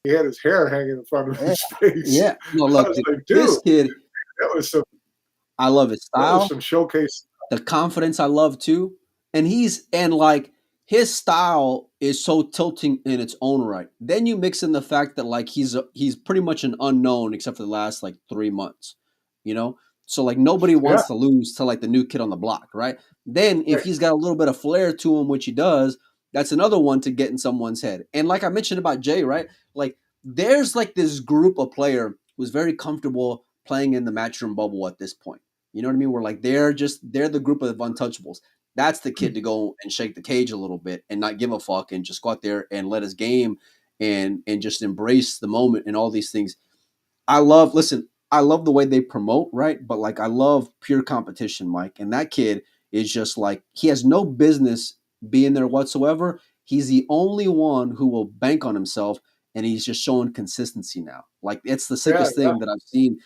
he had his hair hanging in front of his face? Yeah. No, look, this kid. That was some. I love his style. That was some showcase. The confidence I love too, and his style is so tilting in its own right. Then you mix in the fact that he's pretty much an unknown except for the last 3 months, So nobody wants to lose to the new kid on the block, right? Then if he's got a little bit of flair to him, which he does, that's another one to get in someone's head. And like I mentioned about Jay, right? There's this group of player who's very comfortable playing in the matchroom bubble at this point. You know what I mean? Where they're the group of untouchables. That's the kid to go and shake the cage a little bit and not give a fuck and just go out there and let his game and just embrace the moment and all these things. I love the way they promote, right? But I love pure competition, Mike. And that kid is just he has no business being there whatsoever. He's the only one who will bank on himself, and he's just showing consistency now. It's the sickest thing that I've seen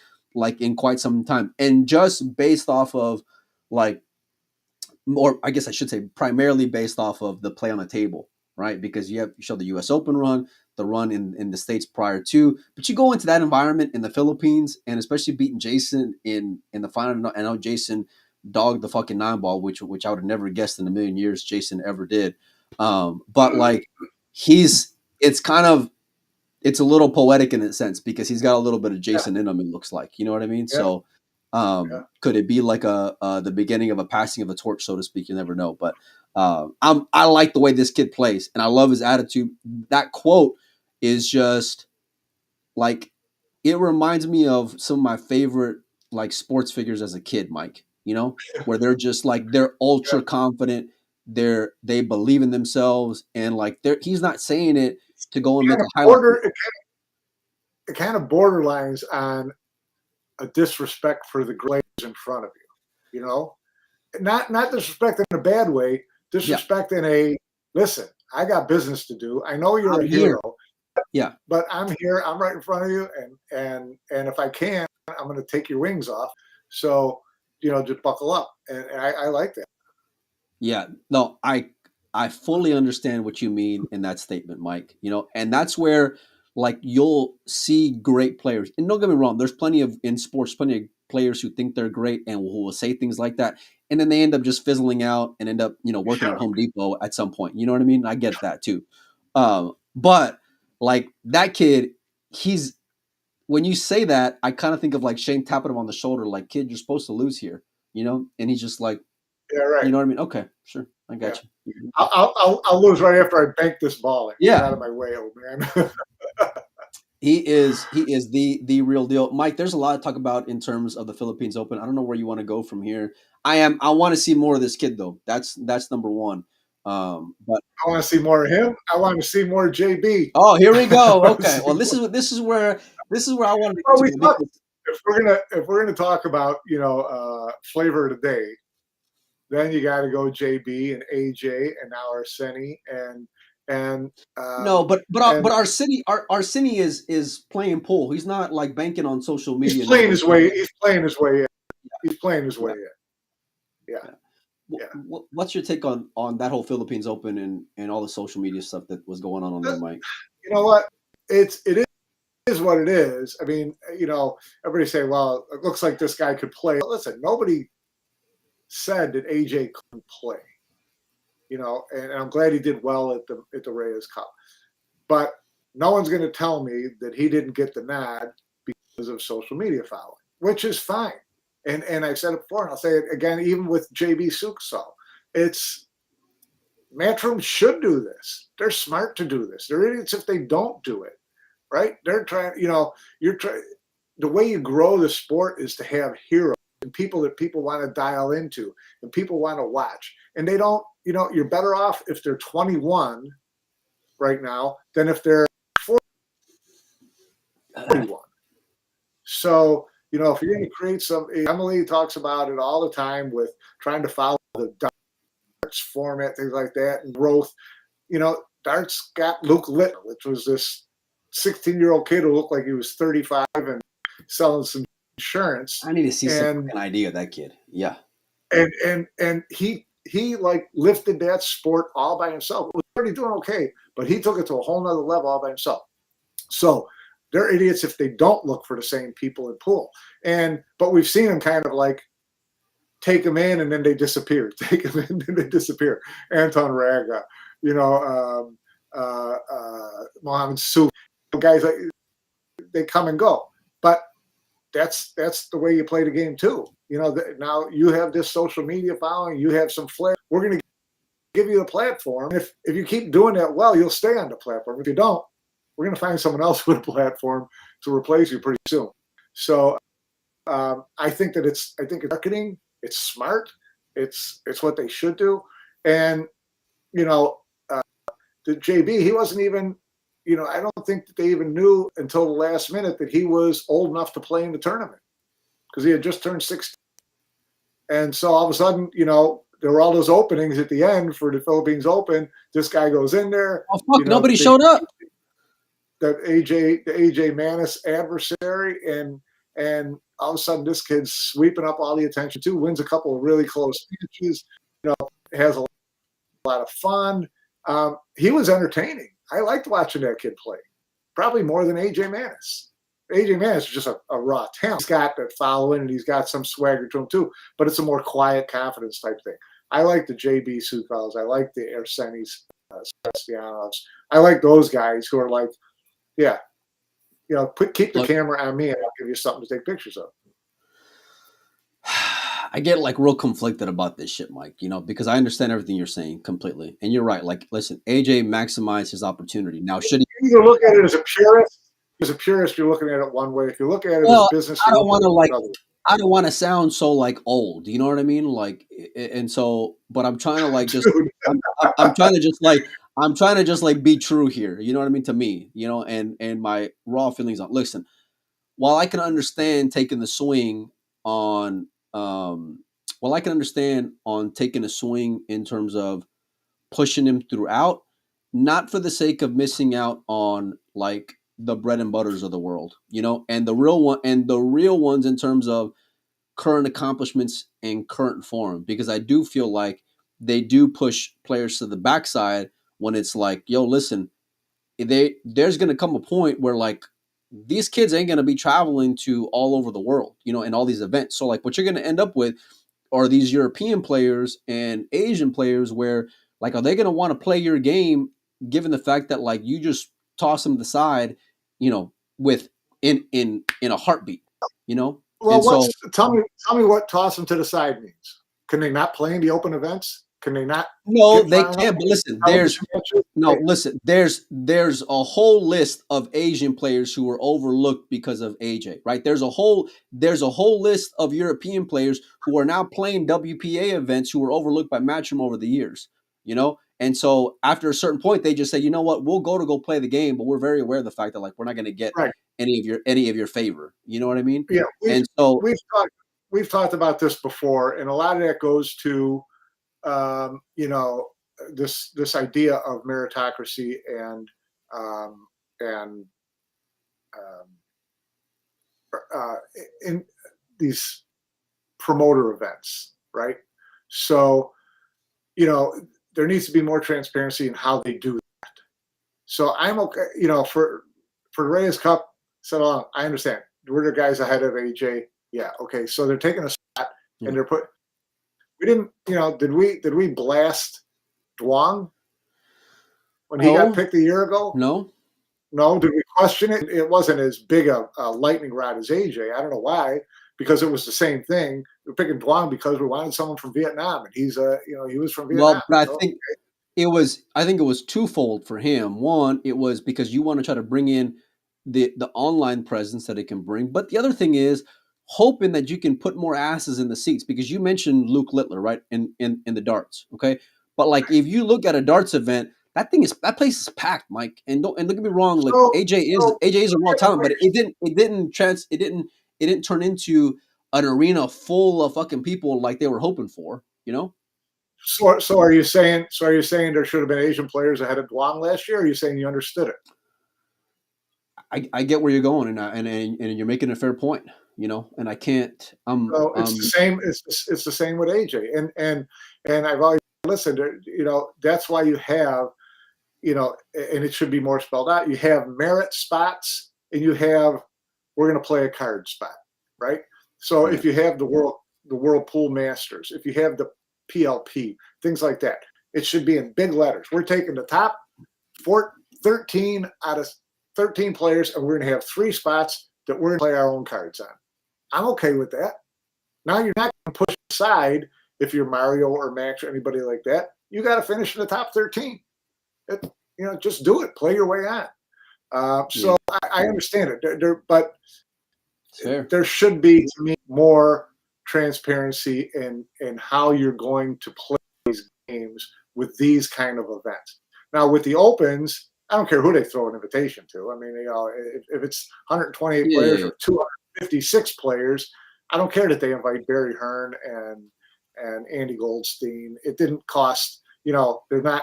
in quite some time. And just based off of or I guess I should say primarily based off of the play on the table, right? Because you show the U.S. Open run, the run in the States prior to, but you go into that environment in the Philippines and especially beating Jason in the final. I know Jason dogged the fucking 9-ball, which I would have never guessed in a million years Jason ever did. But it's a little poetic in a sense because he's got a little bit of Jason in him, it looks like. You know what I mean? Yeah. So could it be the beginning of a passing of a torch, so to speak? You never know. But I like the way this kid plays, and I love his attitude. That quote is just it reminds me of some of my favorite sports figures as a kid, Mike. Where they're just they're ultra confident. They believe in themselves, and he's not saying it to go and make a highlight. It kind of borderlines on a disrespect for the players in front of you, not disrespect in a bad way, disrespect in a, listen, I got business to do. I know you're a hero, but I'm here, I'm right in front of you. And if I can, I'm going to take your wings off. So, just buckle up. And I like that. Yeah, no, I fully understand what you mean in that statement, Mike, and that's where you'll see great players. And don't get me wrong, there's plenty of players who think they're great and who will say things like that. And then they end up just fizzling out and end up, working at Home Depot at some point. You know what I mean? I get that too. But that kid, when you say that, I kind of think of Shane tapping him on the shoulder, kid, you're supposed to lose here, and he's just yeah, right. You know what I mean? Okay, sure. I got you. I'll lose right after I bank this ball. Get out of my way, old man. He is the real deal. Mike, there's a lot to talk about in terms of the Philippines Open. I don't know where you want to go from here. I want to see more of this kid though. That's number one. But I want to see more of him. I want to see more of JB. Oh, here we go. Okay. Well, this is where I want to if we're gonna talk about flavor of the day, then you got to go JB and AJ and now Arseni And No, but and Arsini is playing pool. He's not like banking on social he's media. playing his way. He's playing his way in. He's playing his way Yeah. in. Yeah. Yeah. What's your take on that whole Philippines Open and all the social media stuff that was going on there, Mike? You know what? It is what it is. I mean, everybody say, well, it looks like this guy could play. Listen, nobody said that AJ couldn't play. And I'm glad he did well at the Reyes Cup. But no one's going to tell me that he didn't get the nod because of social media following, which is fine. And I've said it before, and I'll say it again, even with JB Suksal. It's Matchroom should do this. They're smart to do this. They're idiots if they don't do it, right? They're trying, the way you grow the sport is to have heroes and people that people want to dial into and people want to watch. And they don't, you're better off if they're 21 right now than if they're 41. So, if you're going to create Emily talks about it all the time with trying to follow the darts format, things like that, and growth. Darts got Luke Littler, which was this 16-year-old kid who looked like he was 35 and selling some insurance. I need to see some idea of that kid. Yeah. And he like lifted that sport all by himself. He was already doing okay, but he took it to a whole nother level all by himself. So they're idiots if they don't look for the same people in pool. But we've seen them kind of like take them in and then they disappear. Take them in and then they disappear. Anton Raga, Mohammed SOOO, guys like they come and go. But that's the way you play the game too. Now you have this social media following, you have some flair. We're going to give you a platform. If you keep doing that well, you'll stay on the platform. If you don't, we're going to find someone else with a platform to replace you pretty soon. So I think it's marketing. It's smart. It's what they should do. And the JB, he wasn't even. I don't think that they even knew until the last minute that he was old enough to play in the tournament because he had just turned 16. And so all of a sudden, there were all those openings at the end for the Philippines Open. This guy goes in there. Oh fuck! Nobody showed up. The AJ Manis adversary, and all of a sudden this kid's sweeping up all the attention too. Wins a couple of really close matches. Has a lot of fun. He was entertaining. I liked watching that kid play, probably more than AJ Manis. AJ Manis is just a raw talent. He's got that following and he's got some swagger to him too, but it's a more quiet confidence type thing. I like the JB Sukals. I like the Arsenis, Sebastianovs. I like those guys who are like, yeah, keep the camera on me and I'll give you something to take pictures of. I get like real conflicted about this shit, Mike, because I understand everything you're saying completely. And you're right. Like, listen, AJ maximized his opportunity. Now, should he either look at it as a purist, you're looking at it one way. If you look at it as business, I don't want to sound so like old, you know what I mean? Like, and so, but I'm trying to like just, I'm trying to just like be true here. You know what I mean? To me, and my raw feelings on, listen, while I can understand taking the swing on, taking a swing in terms of pushing him throughout, not for the sake of missing out on like the bread and butters of the world, and the real ones in terms of current accomplishments and current form, because I do feel like they do push players to the backside when it's like, yo, listen, there's going to come a point where like these kids ain't going to be traveling to all over the world, and all these events. So like what you're going to end up with are these European players and Asian players where like, are they going to want to play your game given the fact that like you just toss them to the side, with in a heartbeat, Well, tell me what toss them to the side means. Can they not play in the open events? Can they not? No, they can. But listen, there's a whole list of Asian players who were overlooked because of AJ, right? There's a whole list of European players who are now playing WPA events who were overlooked by Matchroom over the years, And so after a certain point, they just say, you know what, we'll go play the game, but we're very aware of the fact that like we're not going to get any of your favor. You know what I mean? Yeah. We've talked about this before, and a lot of that goes to, this idea of meritocracy and um, and in these promoter events, right? So, there needs to be more transparency in how they do that. So I'm okay, for the Reyes Cup, so I understand. Were there guys ahead of AJ? Yeah, okay. So they're taking a spot and they're put. We didn't, did we blast Duong when he got picked a year ago? No. No, did we question it? It wasn't as big a lightning rod as AJ. I don't know why, because it was the same thing. We're picking Duong because we wanted someone from Vietnam, and he was from Vietnam. Well, but I think it was twofold for him. One, it was because you want to try to bring in the online presence that it can bring, but the other thing is hoping that you can put more asses in the seats, because you mentioned Luke Littler, right, in the darts, okay? But like if you look at a darts event, that place is packed, Mike. And don't get me wrong, like AJ is a raw talent, but it didn't turn into an arena full of fucking people like they were hoping for, So are you saying there should have been Asian players ahead of Duong last year? Or are you saying you understood it? I get where you're going, and you're making a fair point, and I can't. It's the same. It's the same with AJ, and I've always listened. That's why you have, and it should be more spelled out. You have merit spots, and you have we're going to play a card spot, right? So if you have the World Pool Masters, if you have the PLP, things like that, it should be in big letters. We're taking the top 13 out of 13 players, and we're going to have 3 spots that we're going to play our own cards on. I'm okay with that. Now you're not going to push aside if you're Mario or Max or anybody like that. You got to finish in the top 13. Just do it. Play your way on. So I understand it, but there should be, to me, more transparency in how you're going to play these games with these kind of events. Now, with the Opens, I don't care who they throw an invitation to. I mean, if it's 128 players or 256 players, I don't care that they invite Barry Hearn and Andy Goldstein. It didn't cost, they're not,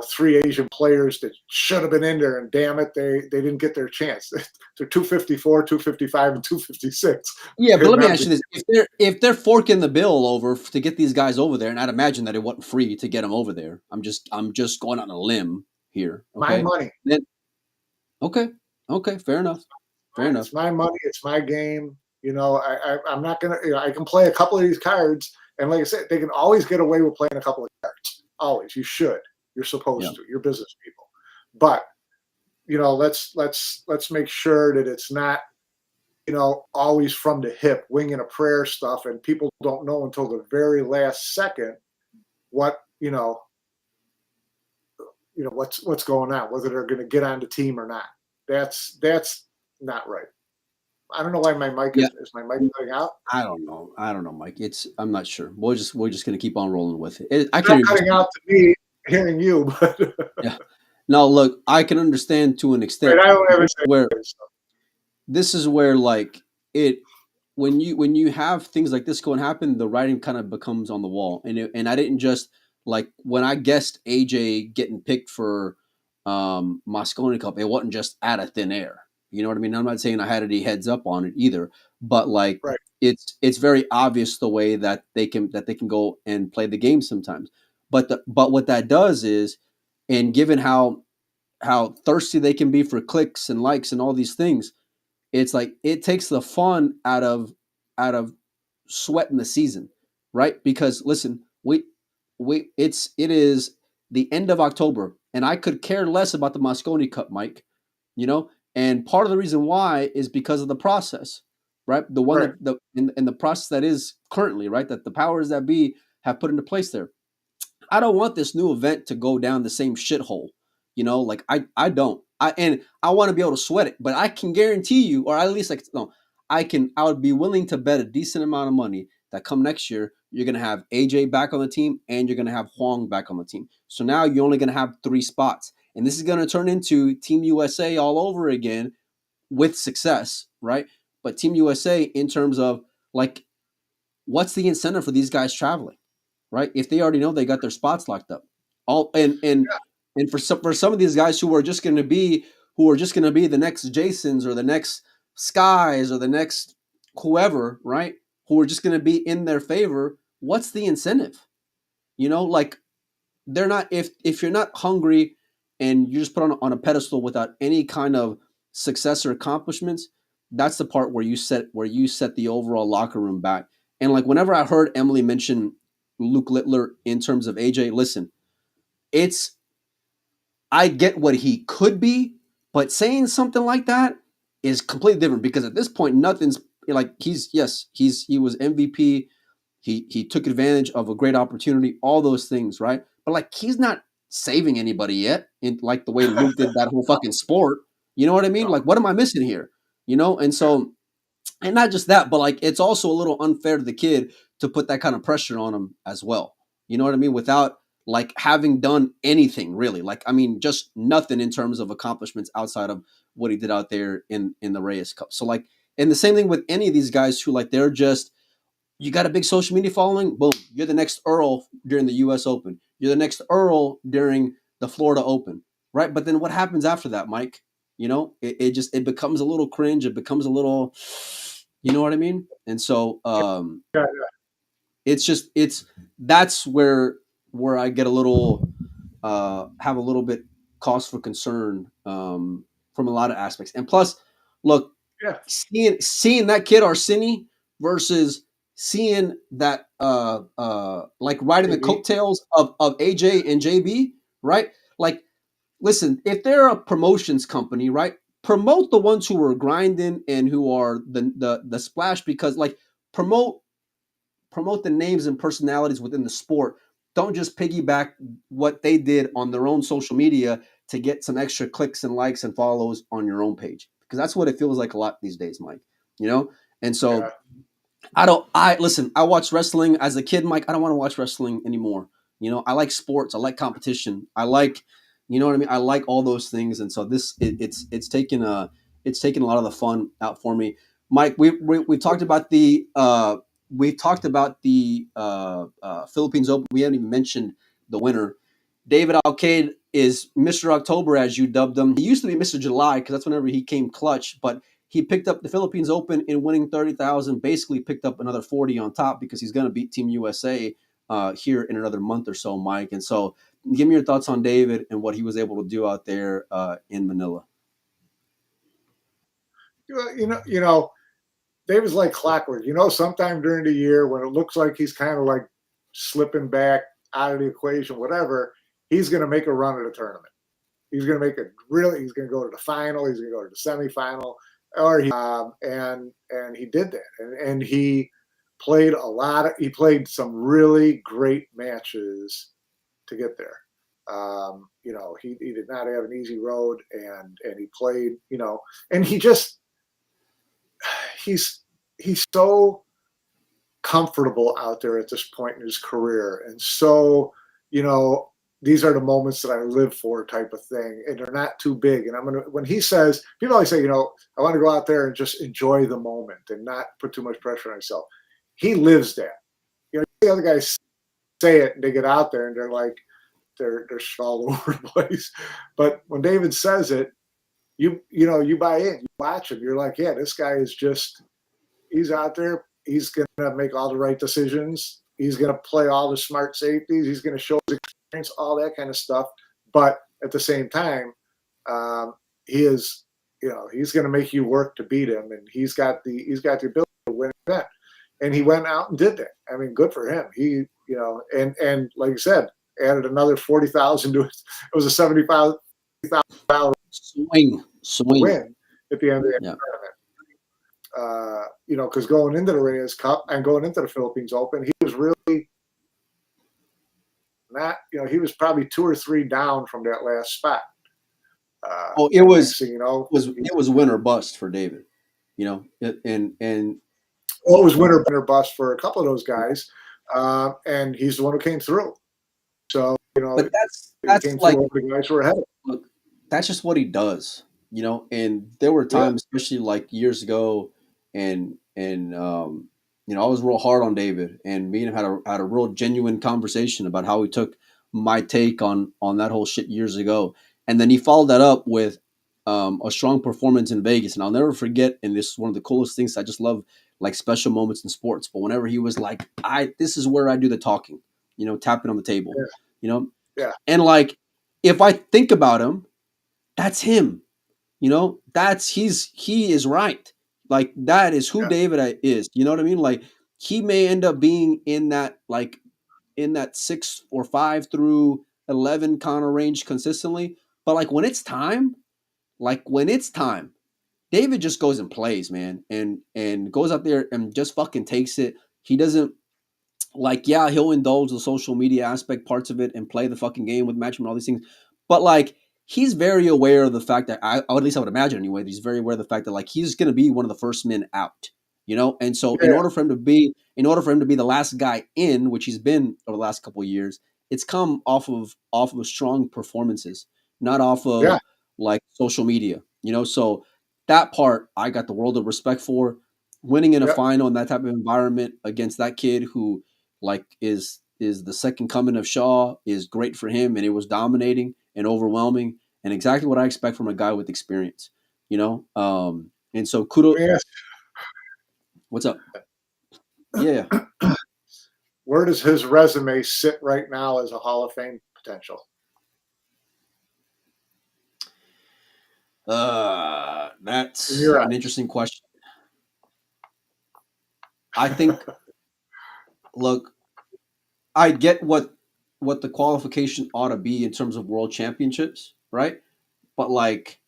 3 Asian players that should have been in there, and damn it, they didn't get their chance. They're 254, 255, and 256. Yeah, but let me ask you this: if they're forking the bill over to get these guys over there, and I'd imagine that it wasn't free to get them over there. I'm just going on a limb here. Okay? My money. Then, okay, fair enough. It's my money. It's my game. I'm not gonna. I can play a couple of these cards, and like I said, they can always get away with playing a couple of cards. Always, you should. You're supposed to. You're business people, but let's make sure that it's not, always from the hip, winging a prayer stuff, and people don't know until the very last second what what's going on, whether they're going to get on the team or not. That's not right. I don't know why my mic is my mic cutting out. I don't know, Mike. I'm not sure. We're just going to keep on rolling with it. It's not cutting out to me hearing you, but yeah. No, look, I can understand to an extent. Right, I don't ever say where this is where like it when you have things like this going to happen, the writing kind of becomes on the wall. And I didn't just like when I guessed AJ getting picked for Mosconi Cup, it wasn't just out of thin air. You know what I mean? I'm not saying I had any heads up on it either, but like it's very obvious the way that they can go and play the game sometimes. But what that does is, and given how thirsty they can be for clicks and likes and all these things, it's like it takes the fun out of sweating the season, right? Because listen, it is the end of October, and I could care less about the Mosconi Cup, Mike. And part of the reason why is because of the process, right? The one that in the process that is currently, right, that the powers that be have put into place there. I don't want this new event to go down the same shithole. Like I don't. I want to be able to sweat it, but I can guarantee you, or at least I would be willing to bet a decent amount of money that come next year, you're going to have AJ back on the team and you're going to have Huang back on the team. So now you're only going to have 3 spots. And this is going to turn into Team USA all over again with success, right? But Team USA in terms of like, what's the incentive for these guys traveling, right? If they already know they got their spots locked up. All and for some of these guys who are just going to be the next Jasons or the next Skies or the next whoever, right? Who are just going to be in their favor. What's the incentive? Like they're not if you're not hungry and you're just put on a pedestal without any kind of success or accomplishments. That's the part where you set the overall locker room back. And like whenever I heard Emily mention Luke Littler in terms of AJ, listen, it's I get what he could be, but saying something like that is completely different because at this point nothing's like he was MVP. He took advantage of a great opportunity, all those things, right? But like he's not saving anybody yet in like the way Luke did that whole fucking sport. You know what I mean? Like what am I missing here? And so and not just that, but like it's also a little unfair to the kid to put that kind of pressure on him as well. You know what I mean? Without like having done anything really. Like I mean, just nothing in terms of accomplishments outside of what he did out there in the Reyes Cup. So like, and the same thing with any of these guys who like they're just you got a big social media following, boom, you're the next Earl during the US Open. You're the next Earl during the Florida Open, right? But then what happens after that, Mike? It becomes a little cringe. It becomes a little, you know what I mean? And so that's where I get a little have a little bit cause for concern from a lot of aspects. And plus, look, seeing that kid Arsini versus seeing that like riding the coattails of AJ and JB, right? Like, listen, if they're a promotions company, right? Promote the ones who are grinding and who are the splash because like promote the names and personalities within the sport. Don't just piggyback what they did on their own social media to get some extra clicks and likes and follows on your own page because that's what it feels like a lot these days, Mike. And so listen, I watched wrestling as a kid, Mike. I don't want to watch wrestling anymore. I like sports. I like competition. I like, you know what I mean? I like all those things. And so it's taken a lot of the fun out for me. Mike, we talked about the Philippines Open. We haven't even mentioned the winner. David Alcade is Mr. October, as you dubbed him. He used to be Mr. July because that's whenever he came clutch, but he picked up the Philippines Open in winning 30,000, basically picked up another 40 on top because he's going to beat Team USA here in another month or so, Mike. And so give me your thoughts on David and what he was able to do out there in Manila. David's like clockwork. Sometime during the year when it looks like he's kind of like slipping back out of the equation, whatever, he's going to make a run at a tournament. He's going to he's going to go to the final. He's going to go to the semifinal. And he did that. And he played he played some really great matches to get there. He did not have an easy road and he played, and he's so comfortable out there at this point in his career. And so, these are the moments that I live for type of thing. And they're not too big. And when he says, people always say, I want to go out there and just enjoy the moment and not put too much pressure on himself. He lives that. The other guys say it and they get out there and they're like, they're all over the place. But when David says it, you buy in, you watch him. You're like, yeah, this guy is he's out there. He's going to make all the right decisions. He's going to play all the smart safeties. He's going to show his experience, all that kind of stuff. But at the same time, he's going to make you work to beat him, and he's got the ability to win an event. And he went out and did that. I mean, good for him. He, and like you said, added another 40,000 to it. It was a $75,000 swing win at the end of the tournament. Because going into the Reyes Cup and going into the Philippines Open, he was really not, he was probably 2 or 3 down from that last spot. It was win or bust for David, and it was win or bust for a couple of those guys, and he's the one who came through. So but that's like the guys who were ahead. Look, that's just what he does, And there were times, especially like years ago, and I was real hard on David, and me and him had a real genuine conversation about how he took my take on that whole shit years ago. And then he followed that up with a strong performance in Vegas. And I'll never forget, and this is one of the coolest things. I just love like special moments in sports. But whenever he was like, this is where I do the talking, tapping on the table, Yeah. And like, if I think about him, that's him, he is right. Like that is who David is. You know what I mean? Like he may end up being in that 6 or 5 through 11 kind of range consistently. But like when it's time, David just goes and plays, man, and goes out there and just fucking takes it. He doesn't he'll indulge the social media aspect parts of it and play the fucking game with matching and all these things. But like he's very aware of the fact that at least I would imagine anyway, he's very aware of the fact that like he's gonna be one of the first men out. And so in order for him to be the last guy in, which he's been over the last couple of years, it's come off of strong performances, not off of like social media. So that part I got the world of respect for. Winning in a final in that type of environment against that kid who like is the second coming of Shaw is great for him, and it was dominating and overwhelming and exactly what I expect from a guy with experience. And so kudos. Yes. What's up? Yeah. Where does his resume sit right now as a Hall of Fame potential? That's an interesting question. I think, look, I get what the qualification ought to be in terms of world championships, right? But like,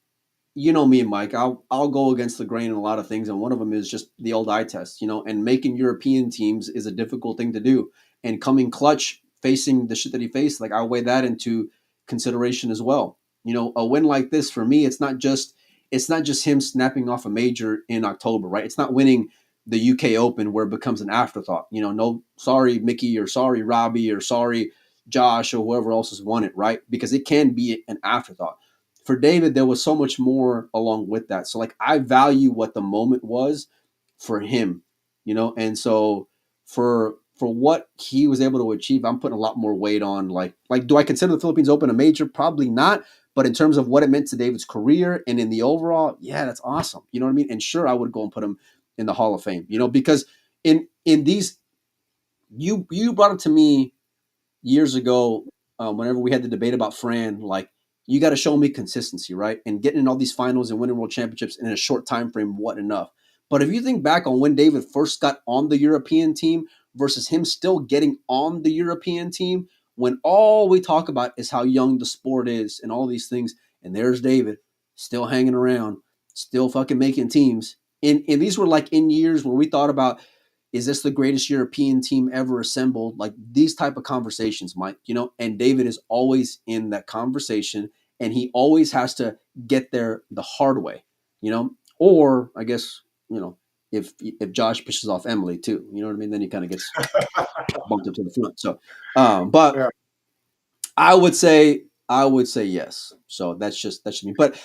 me and Mike, I'll go against the grain in a lot of things, and one of them is just the old eye test, and making European teams is a difficult thing to do, and coming clutch, facing the shit that he faced, like I weigh that into consideration as well. A win like this for me, it's not just him snapping off a major in October, right? It's not winning the UK Open where it becomes an afterthought. No, sorry Mickey, or sorry Robbie, or sorry Josh, or whoever else has won it, right? Because it can be an afterthought. For David, there was so much more along with that. So like I value what the moment was for him, and so for what he was able to achieve, I'm putting a lot more weight on like do I consider the Philippines Open a major? Probably not. But in terms of what it meant to David's career and in the overall, yeah, that's awesome. You know what I mean? And sure, I would go and put him in the Hall of Fame, because in these, you brought it to me years ago, whenever we had the debate about Fran, like you got to show me consistency, right? And getting in all these finals and winning world championships in a short time frame, what enough? But if you think back on when David first got on the European team versus him still getting on the European team, when all we talk about is how young the sport is and all these things, and there's David still hanging around, still fucking making teams. And these were like in years where we thought about, is this the greatest European team ever assembled? Like these type of conversations, Mike, and David is always in that conversation, and he always has to get there the hard way, or I guess, if Josh pisses off Emily too, you know what I mean? Then he kind of gets bumped up to the front. So, but I would say yes. So that's just me. But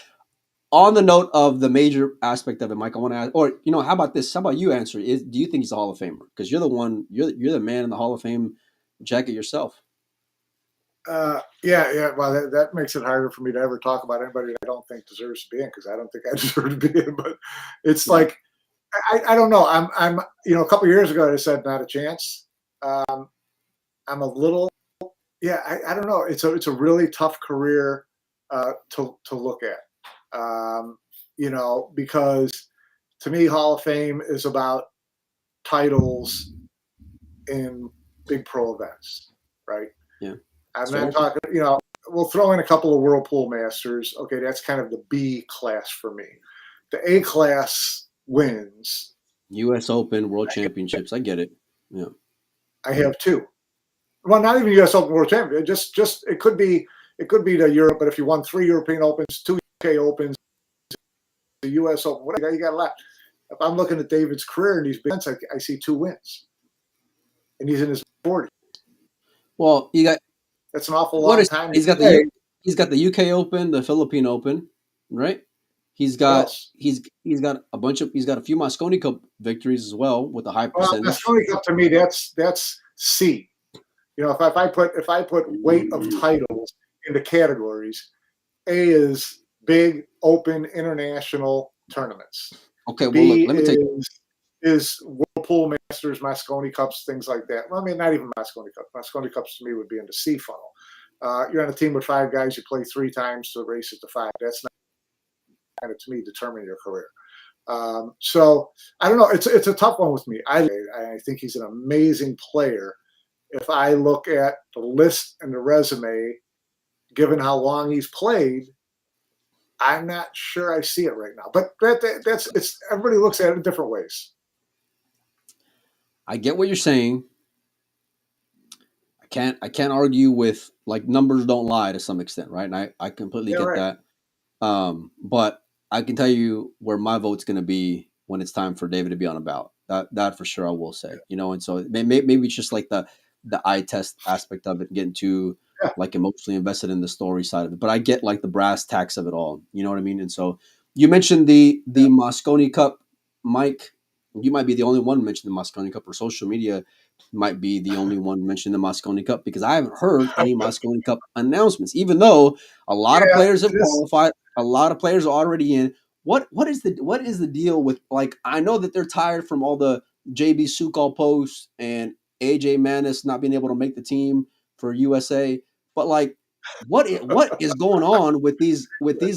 on the note of the major aspect of it, Mike, I want to ask, or how about this? How about you answer? Do you think he's a Hall of Famer? Because you're the one, you're the man in the Hall of Fame jacket yourself. Yeah. Well, that makes it harder for me to ever talk about anybody that I don't think deserves to be in, because I don't think I deserve to be in. But it's like I don't know. I'm a couple of years ago I said not a chance. I'm a little I don't know. It's a really tough career to look at. Because to me, Hall of Fame is about titles in big pro events, right? Yeah. I'm not talking, we'll throw in a couple of Whirlpool Masters. Okay, that's kind of the B class for me. The A class wins. U.S. Open, World Championships. I get it. Yeah. I have 2. Well, not even U.S. Open, World Championship. Just it could be to Europe, but if you won 3 European Opens, 2 UK Opens, the U.S. Open, what you got left? If I'm looking at David's career in these big events, I see 2 wins, and he's in his 40s. Well, that's an awful long time. He's got the UK Open, the Philippine Open, right? He's got he's got a few Mosconi Cup victories as well with a high percentage. Mosconi Cup to me, that's C. You know, if I put weight of titles into categories, A is big, open, international tournaments. Okay, well, look, B let me take. is Whirlpool Masters, Mosconi Cups, things like that. Well, I mean, not even Mosconi Cups. Mosconi Cups to me would be in the C funnel. You're on a team with 5 guys. You play 3 times to race it to 5. That's not kind of, to me, determine your career. So I don't know. It's a tough one with me. I think he's an amazing player. If I look at the list and the resume, given how long he's played, I'm not sure I see it right now. But that's it's everybody looks at it in different ways. I get what you're saying. I can't argue with, like, numbers don't lie to some extent, right? And I completely Yeah, get right. that. But I can tell you where my vote's going to be when it's time for David to be on a ballot. That for sure I will say, and so maybe it's just like the eye test aspect of it, getting too Yeah. like emotionally invested in the story side of it. But I get like the brass tacks of it all. You know what I mean? And so you mentioned the Mosconi Cup, Mike. You might be the only one mentioning the Mosconi Cup, or social media might be the only one mentioning the Mosconi Cup, because I haven't heard any Mosconi Cup announcements, even though a lot of players have qualified. A lot of players are already in. What is the deal with, like, I know that they're tired from all the JB Sukal posts and AJ Manis not being able to make the team for USA, but like what is going on with these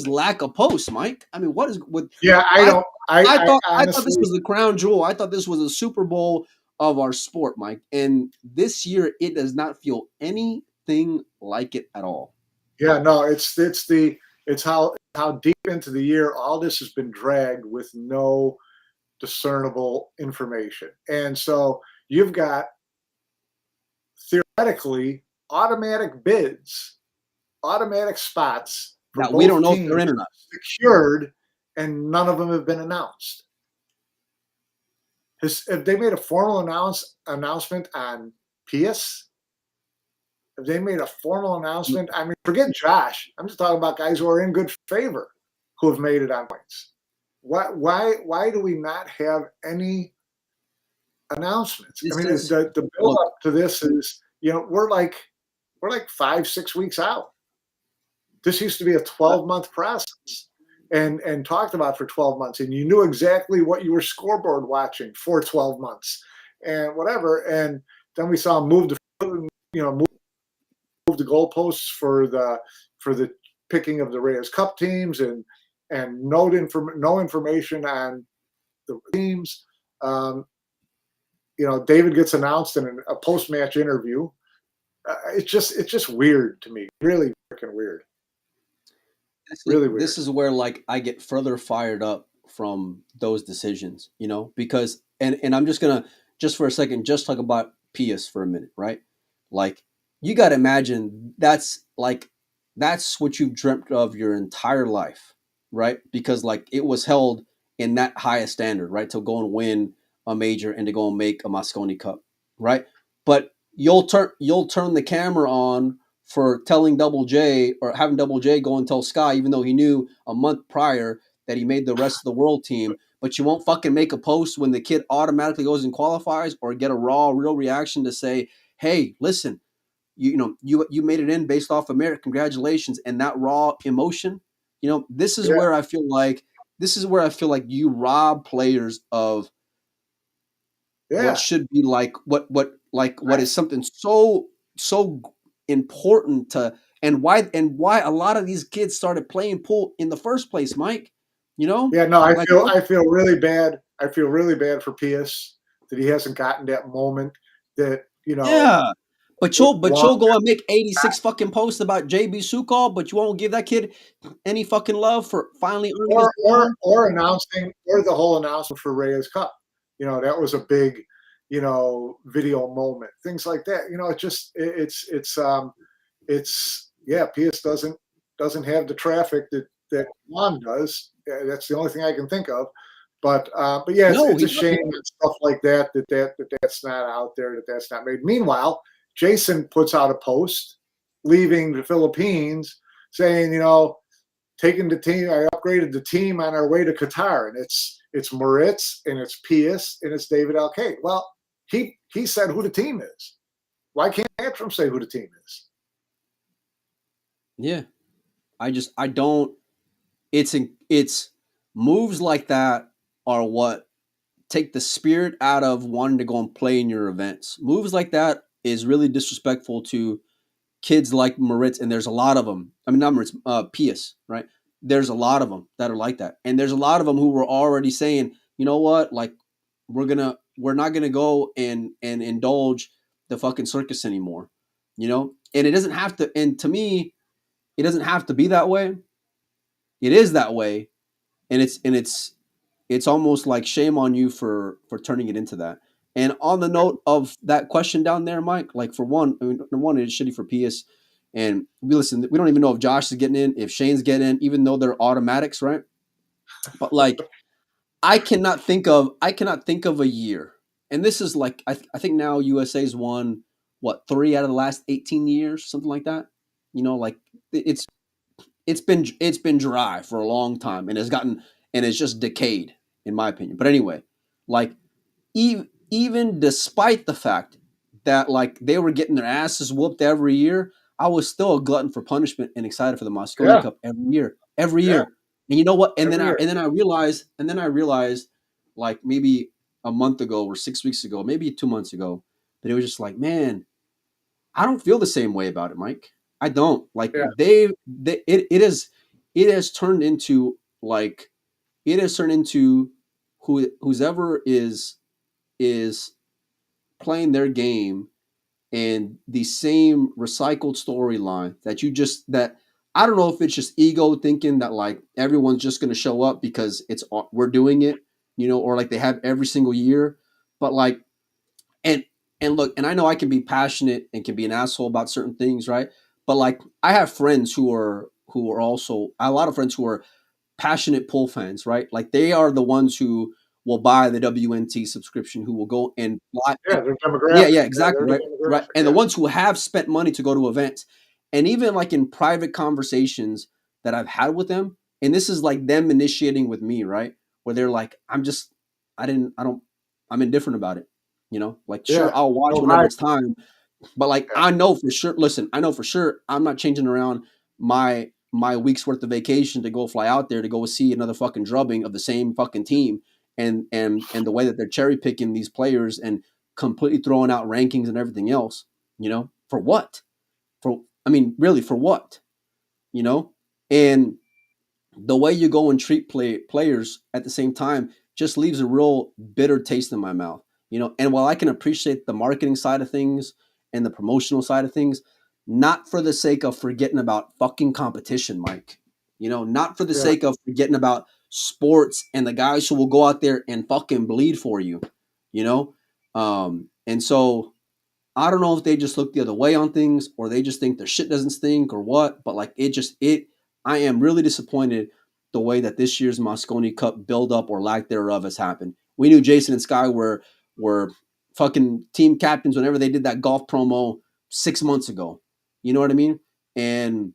lack of posts, Mike? I mean, what is with Yeah, I thought this honestly, was the crown jewel. I thought this was a Super Bowl of our sport, Mike. And this year it does not feel anything like it at all. yeah, no, it's how deep into the year all this has been dragged with no discernible information. And so you've got theoretically automatic bids, automatic spots for That we don't both know if they're in teams or not. secured, and none of them have been announced. Have they made a formal announcement on Pius? Have they made a formal announcement? I mean, forget Josh. I'm just talking about guys who are in good favor who have made it on points. Why do we not have any announcements? I mean, the build up to this is, we're like 5-6 weeks out. This used to be a 12-month process and talked about for 12 months, and you knew exactly what you were scoreboard watching for 12 months and whatever. And then we saw him move the goalposts for the picking of the Reyes Cup teams, and no information on the teams. David gets announced in a post-match interview. It's just weird to me. Really freaking weird. Really weird. This is where, like, I get further fired up from those decisions, because and I'm just gonna, just for a second, just talk about Pius for a minute, right? Like, you got to imagine that's what you've dreamt of your entire life, right? Because, like, it was held in that highest standard, right? To go and win a major and to go and make a Mosconi Cup, right? But you'll turn the camera on for telling Double J, or having Double J go and tell Sky, even though he knew a month prior that he made the rest of the world team, but you won't fucking make a post when the kid automatically goes and qualifies, or get a real reaction to say, hey, listen, you made it in based off of merit, congratulations. And that raw emotion, this is where I feel like you rob players of what should be like what is something so important to, and why a lot of these kids started playing pool in the first place, Mike. Yeah, no, I feel really bad. I feel really bad for Pius that he hasn't gotten that moment that, Yeah. But you'll go and make 86 fucking posts about JB Sukal, but you won't give that kid any fucking love for finally earning his or announcing, or the whole announcement for Reyes Cup. That was a big, video moment. Things like that. Pius doesn't have the traffic that Juan does. That's the only thing I can think of. But yeah, it's a shame that stuff like that's not out there, that's not made. Meanwhile, Jason puts out a post leaving the Philippines saying, taking the team, I upgraded the team on our way to Qatar, and it's Moritz, and it's Pius, and it's David Alcade. Well, he said who the team is. Why can't Antrim say who the team is? Yeah. I don't, it's moves like that are what take the spirit out of wanting to go and play in your events. Moves like that is really disrespectful to kids like Moritz, and there's a lot of them. I mean, not Moritz, Pius, right? There's a lot of them that are like that, and there's a lot of them who were already saying, you know what, like we're not gonna go and indulge the fucking circus anymore, you know. And it doesn't have to. And to me, it doesn't have to be that way. It is that way, and it's almost like shame on you for turning it into that. And on the note of that question down there, Mike, like for one, I mean, number one, it's shitty for Pius. And we don't even know if Josh is getting in, if Shane's getting in, even though they're automatics, right? But like, I cannot think of a year, and this is like I think now USA's won what 3 out of the last 18 years, something like that. You know, like it's it's been dry for a long time and it's just decayed in my opinion. But anyway, like even despite the fact that like they were getting their asses whooped every year, I was still a glutton for punishment and excited for the Mosconi Cup every Yeah. year. And you know what? And Every then I realized like maybe a month ago or 6 weeks ago, maybe 2 months ago, that it was just like, man, I don't feel the same way about it, Mike. I don't like Yeah. it has turned into like it has turned into whoever is playing their game and the same recycled storyline that I don't know if it's just ego thinking that like everyone's just going to show up because we're doing it, you know, or like they have every single year, but like and look, and I know I can be passionate and can be an asshole about certain things, right? But like I have friends who are also a lot of friends who are passionate pool fans, right? Like they are the ones who will buy the WNT subscription, who will go and buy. Yeah, their Yeah, demographic. yeah, exactly, They're right, the right. demographic. And the Yeah. ones who have spent money to go to events, and even like in private conversations that I've had with them, and this is like them initiating with me, right? Where they're like, I'm indifferent about it. You know, like Yeah. sure, I'll watch No whenever hype. it's time, but like Yeah. I know for sure. Listen, I know for sure I'm not changing around my week's worth of vacation to go fly out there to go see another fucking drubbing of the same fucking team, and the way that they're cherry picking these players and completely throwing out rankings and everything else. You know, for what? For I mean, really, for what? You know, and the way you go and treat players at the same time just leaves a real bitter taste in my mouth, you know. And while I can appreciate the marketing side of things and the promotional side of things, not for the sake of forgetting about fucking competition, Mike. You know, not for the Yeah. sake of forgetting about sports and the guys who will go out there and fucking bleed for you, you know. And so I don't know if they just look the other way on things or they just think their shit doesn't stink or what, but like I am really disappointed the way that this year's Mosconi Cup build up or lack thereof has happened. We knew Jason and Sky were fucking team captains whenever they did that golf promo 6 months ago. You know what I mean? And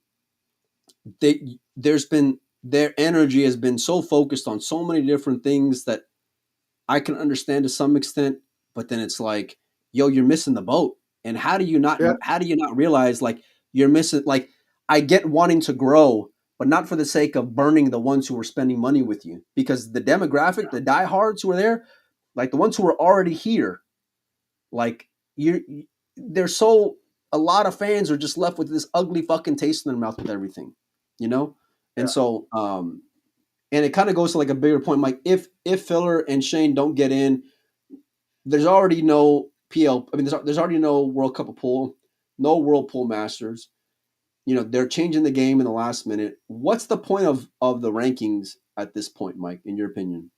their energy has been so focused on so many different things that I can understand to some extent, but then it's like, yo, you're missing the boat. And Yeah. how do you not realize like you're missing like I get wanting to grow, but not for the sake of burning the ones who are spending money with you. Because the demographic, the diehards who are there, like the ones who are already here, like they're so a lot of fans are just left with this ugly fucking taste in their mouth with everything, you know? And Yeah. so and it kind of goes to like a bigger point. Like if Filler and Shane don't get in, there's already no PL. I mean, there's already no World Cup of Pool, no World Pool Masters. You know, they're changing the game in the last minute. What's the point of the rankings at this point, Mike? In your opinion?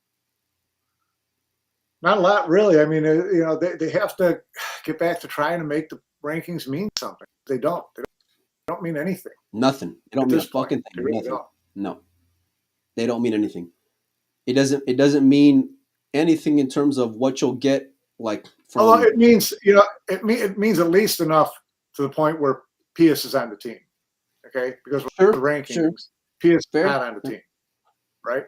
Not a lot, really. I mean, they have to get back to trying to make the rankings mean something. They don't. They don't mean anything. Nothing. They don't At mean a this point, fucking they thing. really Nothing. don't. No, they don't mean anything. It doesn't mean anything in terms of what you'll get like Although from. it means, it means at least enough to the point where Pius is on the team. Okay, because with the Sure, sure, rankings, Pius is fair. not on the team, right?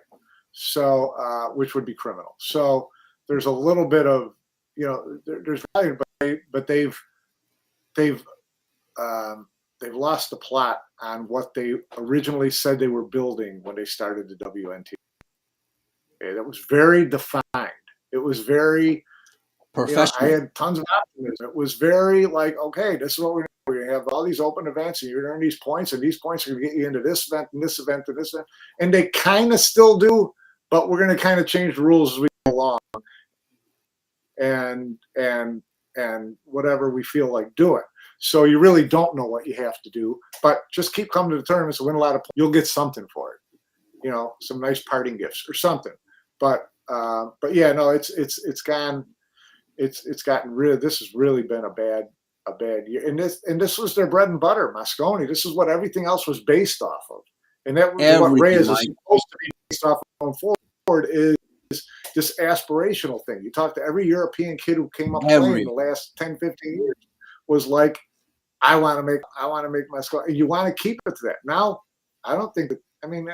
So, which would be criminal. So there's a little bit of, there's value, but they've they've lost the plot on what they originally said they were building when they started the WNT. Okay, that was very defined. It was very professional. I had tons of optimism. It was very like, okay, this is what we're going to have all these open events, and you're going to earn these points, and these points are going to get you into this event and this event and this event. And they kind of still do, but we're going to kind of change the rules as we go along, and whatever we feel like doing. So you really don't know what you have to do, but just keep coming to the tournaments and win a lot of points. You'll get something for it, some nice parting gifts or something. But yeah, no, it's gotten really. This has really been a bad year, and this was their bread and butter, Mosconi. This is what everything else was based off of, and that was what Reyes is supposed to be based off of going forward. Is this aspirational thing. You talk to every European kid who came up playing in the last 10, 15 years was like, I want to make Mosconi. You want to keep it to that. Now, I don't think that. I mean,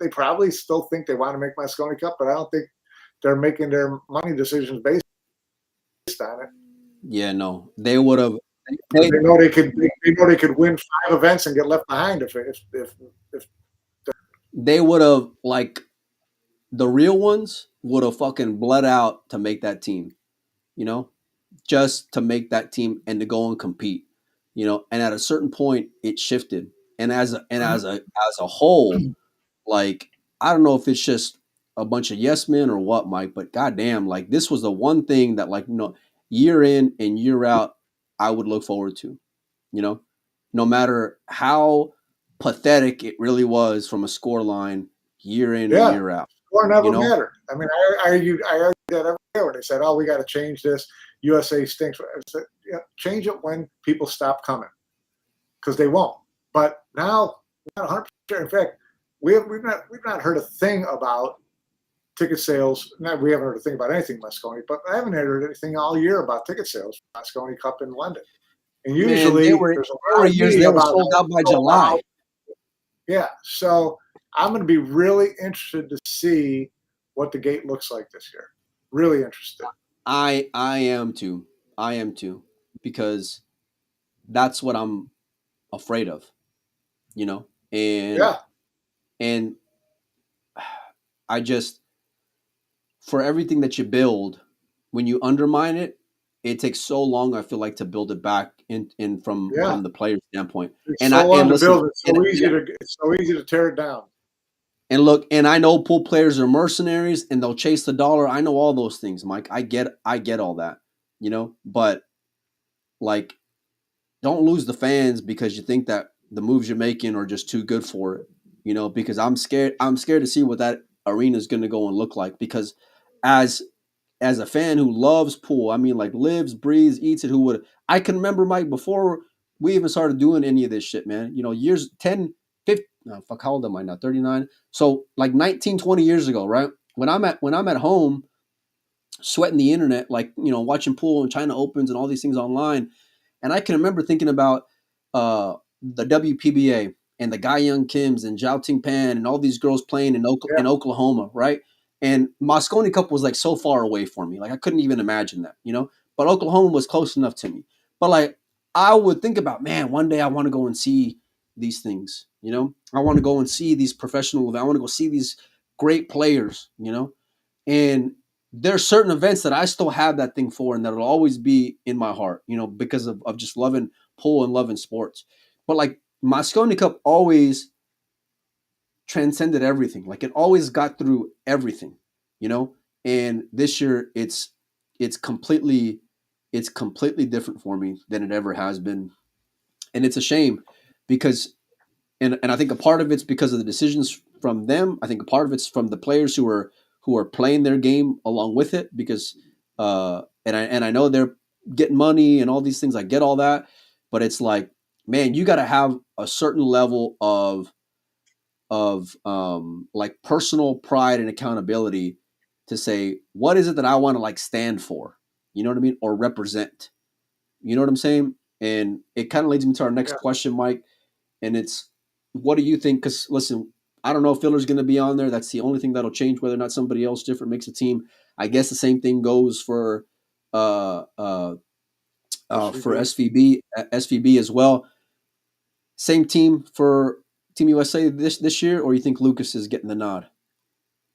they probably still think they want to make Mosconi Cup, but I don't think they're making their money decisions based on it. Yeah, no, they would have. They know they could win 5 events and get left behind if they would have, like, the real ones would have fucking bled out to make that team, just to make that team and to go and compete, and at a certain point it shifted. And as a whole, like, I don't know if it's just a bunch of yes men or what, Mike, but goddamn, like, this was the one thing that, like, year in and year out, I would look forward to, no matter how pathetic it really was from a score line year in and year out. Score never mattered. I mean, I argued that every day when they said, "Oh, we got to change this. USA stinks." I said, "Yeah, change it when people stop coming, because they won't." But now, not 100%. In fact, we've not heard a thing about ticket sales. We haven't heard a thing about anything Mosconi, but I haven't heard anything all year about ticket sales for Mosconi Cup in London. And usually, there were years they were sold out by July. Yeah, so I'm going to be really interested to see what the gate looks like this year. Really interested. I am too. Because that's what I'm afraid of, and I just, for everything that you build, when you undermine it, it takes so long, I feel like, to build it back in from the player's standpoint. It's so easy to tear it down. And look, and I know pool players are mercenaries and they'll chase the dollar. I know all those things, Mike. I get all that, but, like, don't lose the fans because you think that the moves you're making are just too good for it, because I'm scared to see what that arena is going to go and look like, because as a fan who loves pool, I mean, like, lives, breathes, eats it, I can remember, Mike, before we even started doing any of this shit, man, years, 10, 50, how old am I now? 39. So, like, 19, 20 years ago, right? When I'm at home sweating the internet, like, watching pool and China Opens and all these things online. And I can remember thinking about the WPBA and the Gai Young Kims and Zhao Ting Pan and all these girls playing in Oklahoma, right? And Mosconi Cup was, like, so far away for me. Like, I couldn't even imagine that, But Oklahoma was close enough to me. But, like, I would think about, man, one day I want to go and see these things, I want to go and see these professional events. I want to go see these great players, And there's certain events that I still have that thing for, and that'll always be in my heart, because of just loving pool and loving sports. But, like, Mosconi Cup always transcended everything. Like, it always got through everything, And this year it's completely different for me than it ever has been. And it's a shame because, and I think a part of it's because of the decisions from them. I think a part of it's from the players who are playing their game along with it, because and I know they're getting money and all these things. I get all that, but it's like, man, you got to have a certain level of like, personal pride and accountability to say, what is it that I want to, like, stand for? You know what I mean? Or represent. You know what I'm saying? And it kind of leads me to our next question, Mike. And it's, what do you think? Because, listen, I don't know if Filler's going to be on there. That's the only thing that'll change whether or not somebody else different makes a team. I guess the same thing goes for for SVB as well. Same team for Team USA this year, or you think Lucas is getting the nod?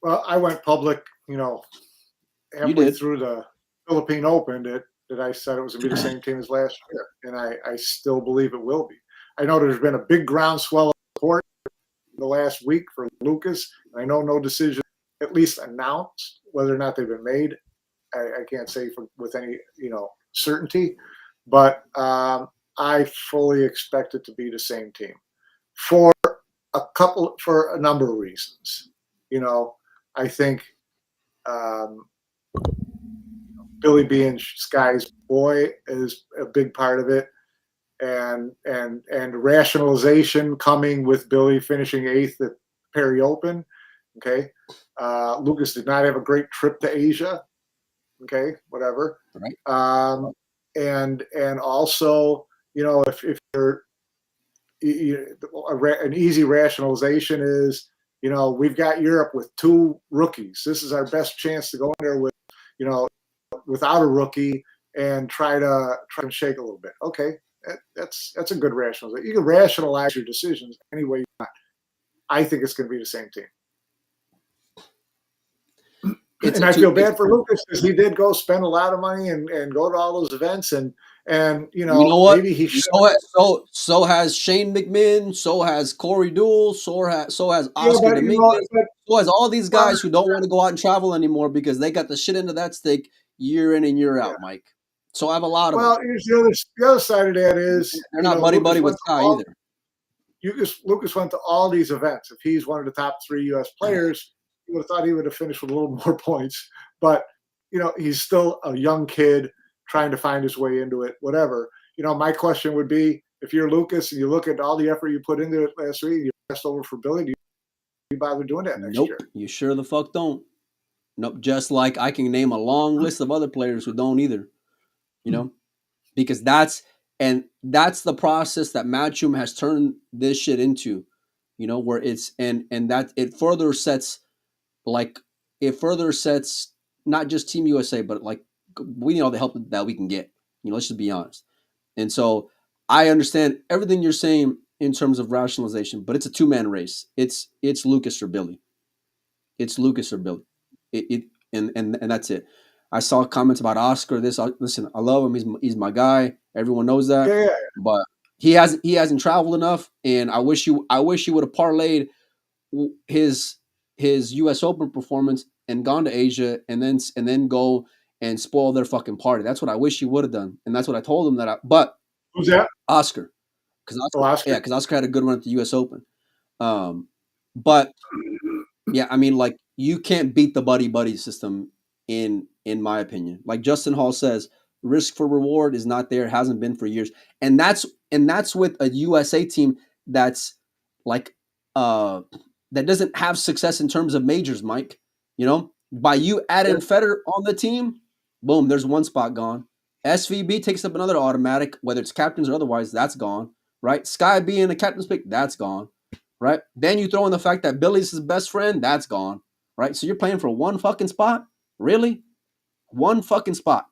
Well, I went public, halfway did. through the Philippine Open that I said it was going to be the same team as last year, and I still believe it will be. I know there's been a big groundswell of support the last week for Lucas. I know no decision, at least announced, whether or not they've been made. I can't say with any certainty, but I fully expect it to be the same team for a number of reasons. I think Billy being Sky's boy is a big part of it, and rationalization coming with Billy finishing 8th at Perry Open. Okay, Lucas did not have a great trip to Asia. Okay, whatever. Right. And also, if you're an easy rationalization is, we've got Europe with 2 rookies. This is our best chance to go in there with, without a rookie and try to shake a little bit. Okay, that's a good rationalization. You can rationalize your decisions any way you want. I think it's going to be the same team. And I feel bad for Lucas because he did go spend a lot of money and go to all those events and you know what? Maybe he should. So has Shane McMahon. So has Corey Deuel. So has Oscar Dominguez. So has all these guys who don't want to go out and travel anymore because they got the shit into that steak year in and year out, Mike. So I have a lot of them. Well, here's the other side of that is they're not buddy with Sky either. Lucas went to all these events. If he's one of the top 3 U.S. players, you would have thought he would have finished with a little more points. But, he's still a young kid trying to find his way into it, whatever. My question would be, if you're Lucas and you look at all the effort you put into it last week, you passed over for Billy, do you bother doing that next year? You sure the fuck don't. Nope. Just like I can name a long list of other players who don't either, because that's the process that Matchroom has turned this shit into, where it's, and that it further sets not just Team USA, but like we need all the help that we can get. Let's just be honest. And so I understand everything you're saying in terms of rationalization, but it's a 2-man race. It's Lucas or Billy. It's Lucas or Billy. And that's it. I saw comments about Oscar. Listen, I love him. He's my guy. Everyone knows that. Yeah. But he hasn't traveled enough, and I wish he would have parlayed his U.S. Open performance and gone to Asia and then go and spoil their fucking party. That's what I wish he would have done, and that's what I told him but who's that? Oscar, because Oscar had a good run at the U.S. Open. But yeah, I mean, like, you can't beat the buddy system in my opinion. Like Justin Hall says, risk for reward is not there, hasn't been for years, and that's with a USA team that's like that doesn't have success in terms of majors, Mike. By you adding Federer on the team, boom, there's one spot gone. SVB takes up another automatic, whether it's captains or otherwise, that's gone, right? Sky being a captain's pick, that's gone, right? Then you throw in the fact that Billy's his best friend, that's gone, right? So you're playing for one fucking spot? Really? One fucking spot.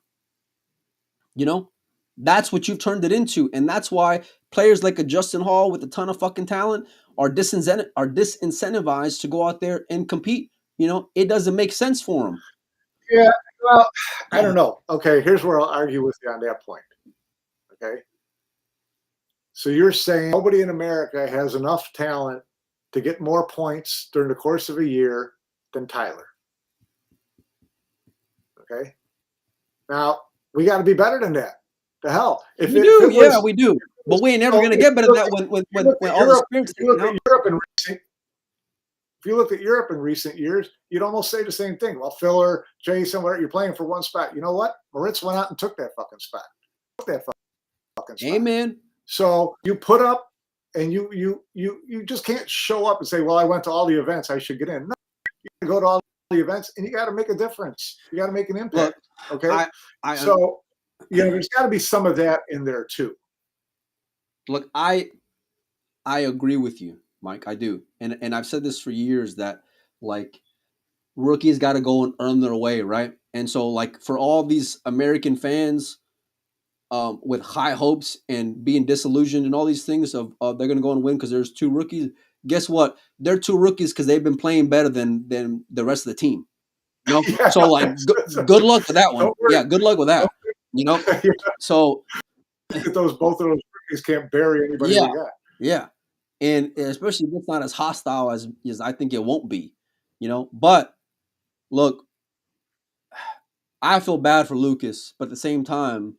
That's what you've turned it into, and that's why players like a Justin Hall with a ton of fucking talent are disincentivized to go out there and compete. It doesn't make sense for them. Yeah, well, I don't know. Okay, here's where I'll argue with you on that point. Okay, so you're saying nobody in America has enough talent to get more points during the course of a year than Tyler. Okay, now we got to be better than that. The hell, we do. But we ain't never going to get better than that when all the experience. If you look at Europe in recent years, you'd almost say the same thing. Well, Filler, Jason, you're playing for one spot. You know what? Moritz went out and took that fucking spot. Amen. So you put up, and you just can't show up and say, "Well, I went to all the events, I should get in." No, you got to go to all the events, and you got to make a difference. You got to make an impact. Look, okay. There's got to be some of that in there too. Look, I agree with you, Mike. I do, and I've said this for years that like rookies got to go and earn their way, right? And so like for all these American fans with high hopes and being disillusioned and all these things of they're going to go and win because there's 2 rookies. Guess what? They're 2 rookies because they've been playing better than the rest of the team. You know, Yeah, so like good luck with that one. don't worry. Yeah, good luck with that. You know, Yeah, so both of those rookies can't bury anybody yeah, we got. yeah, and especially if it's not as hostile as I think it won't be. You know, but look, I feel bad for Lucas, but at the same time,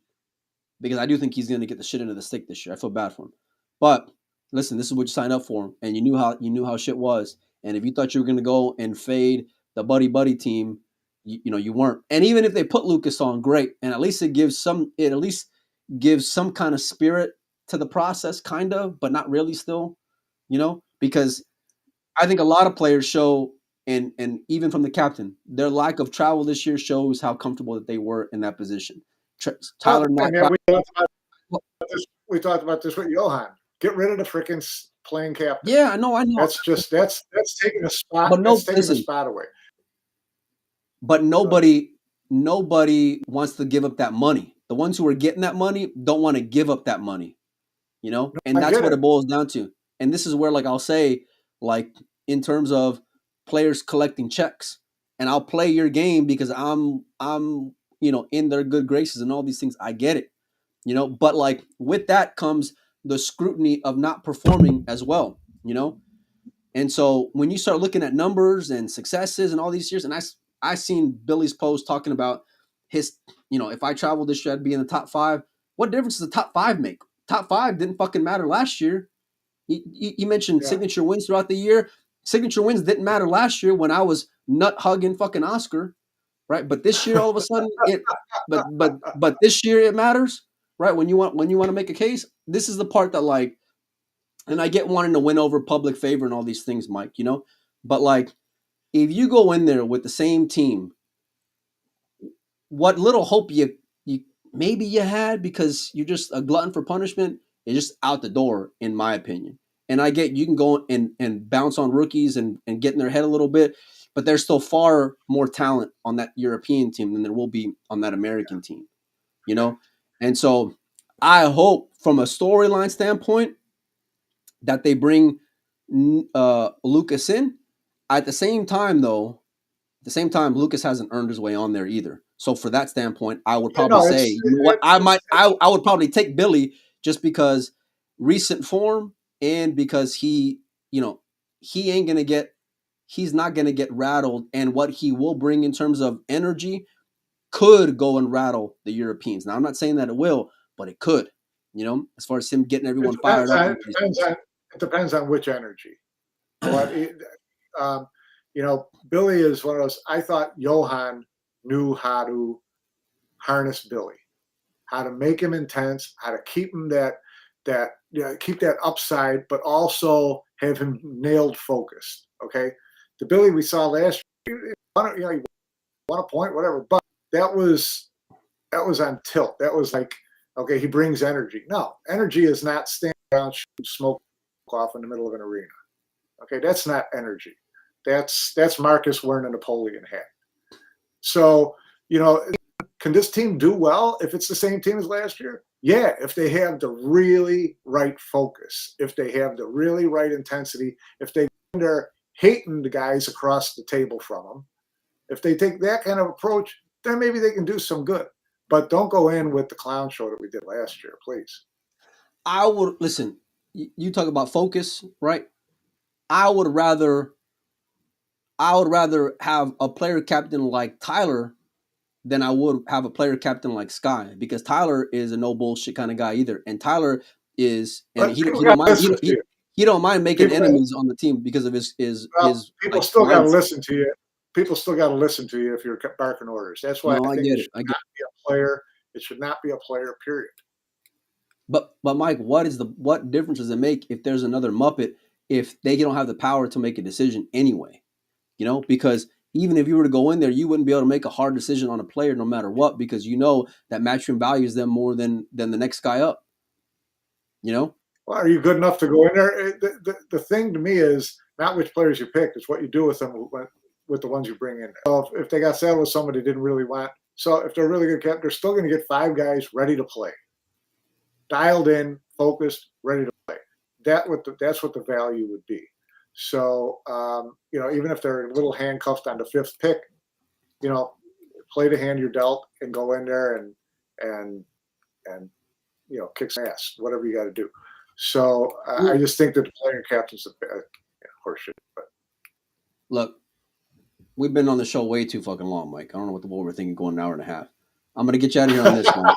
because I do think he's going to get the shit into the stick this year. I feel bad for him. But listen, this is what you signed up for, and you knew how shit was. And if you thought you were going to go and fade the buddy team, you know you weren't. And even if they put Lucas on, great. And at least it at least gives some kind of spirit to the process, kind of, but not really still. You know, because I think a lot of players show, and even from the captain, their lack of travel this year shows how comfortable that they were in that position. Tyler not yeah, we talked about this with Johan. Get rid of the freaking playing captain. Yeah, I know. That's taking a spot. But that's taking a spot away. But nobody wants to give up that money. The ones who are getting that money don't want to give up that money. You know, and that's what it boils down to. And this is where, like, I'll say, like, in terms of players collecting checks, and I'll play your game because I'm in their good graces and all these things. I get it, but like with that comes the scrutiny of not performing as well, And so when you start looking at numbers and successes and all these years, and I seen Billy's post talking about his, if I travel this year, I'd be in the top 5. What difference does the top 5 make? Top 5 didn't fucking matter last year. You mentioned signature wins throughout the year. Signature wins didn't matter last year when I was nut hugging fucking Oscar, right? But this year, all of a sudden, but this year it matters, right? When you want to make a case, this is the part that, like, and I get wanting to win over public favor and all these things, Mike, but like if you go in there with the same team, what little hope you maybe you had because you're just a glutton for punishment is just out the door, in my opinion. And I get you can go and bounce on rookies and get in their head a little bit, but there's still far more talent on that European team than there will be on that American team, And so I hope from a storyline standpoint that they bring Lucas in. At the same time, Lucas hasn't earned his way on there either. So for that standpoint, I would probably say, I would probably take Billy just because recent form and because he's not going to get rattled, and what he will bring in terms of energy could go and rattle the Europeans. Now, I'm not saying that it will, but it could, as far as him getting everyone fired up. It depends on which energy. Billy is one of those. I thought Johan knew how to harness Billy, how to make him intense, how to keep him keep that upside, but also have him nailed focused. Okay, the Billy we saw last year, he won a point, whatever, but that was on tilt. That was like, okay, he brings energy. No, energy is not standing around shooting smoke off in the middle of an arena. Okay, that's not energy. That's Marcus wearing a Napoleon hat. So, can this team do well if it's the same team as last year? Yeah, if they have the really right focus, if they have the really right intensity, if they're hating the guys across the table from them, if they take that kind of approach, then maybe they can do some good. But don't go in with the clown show that we did last year, please. I would listen. You talk about focus, right? I would rather have a player captain like Tyler than I would have a player captain like Sky, because Tyler is a no bullshit kind of guy either, and Tyler is, and he don't mind making enemies on the team because of his people still got to listen to you. People still got to listen to you if you're barking orders. That's why I think it should not be a player. It should not be a player, period. But Mike, what difference does it make if there's another Muppet if they don't have the power to make a decision anyway? Because even if you were to go in there, you wouldn't be able to make a hard decision on a player no matter what, because that Matchroom values them more than the next guy up. Well, are you good enough to go in there? The thing to me is not which players you pick, it's what you do with them with the ones you bring in. So if they got saddled with somebody they didn't really want, so if they're really good captain, they're still going to get 5 guys ready to play. dialed in, focused, ready to play. That's what the value would be. So even if they're a little handcuffed on the 5th pick, play the hand you're dealt and go in there and kick some ass, whatever you got to do. So I just think that the player captain's a horseshit. But look, we've been on the show way too fucking long, Mike. I don't know what we're thinking, going an hour and a half. I'm gonna get you out of here on this, Mike.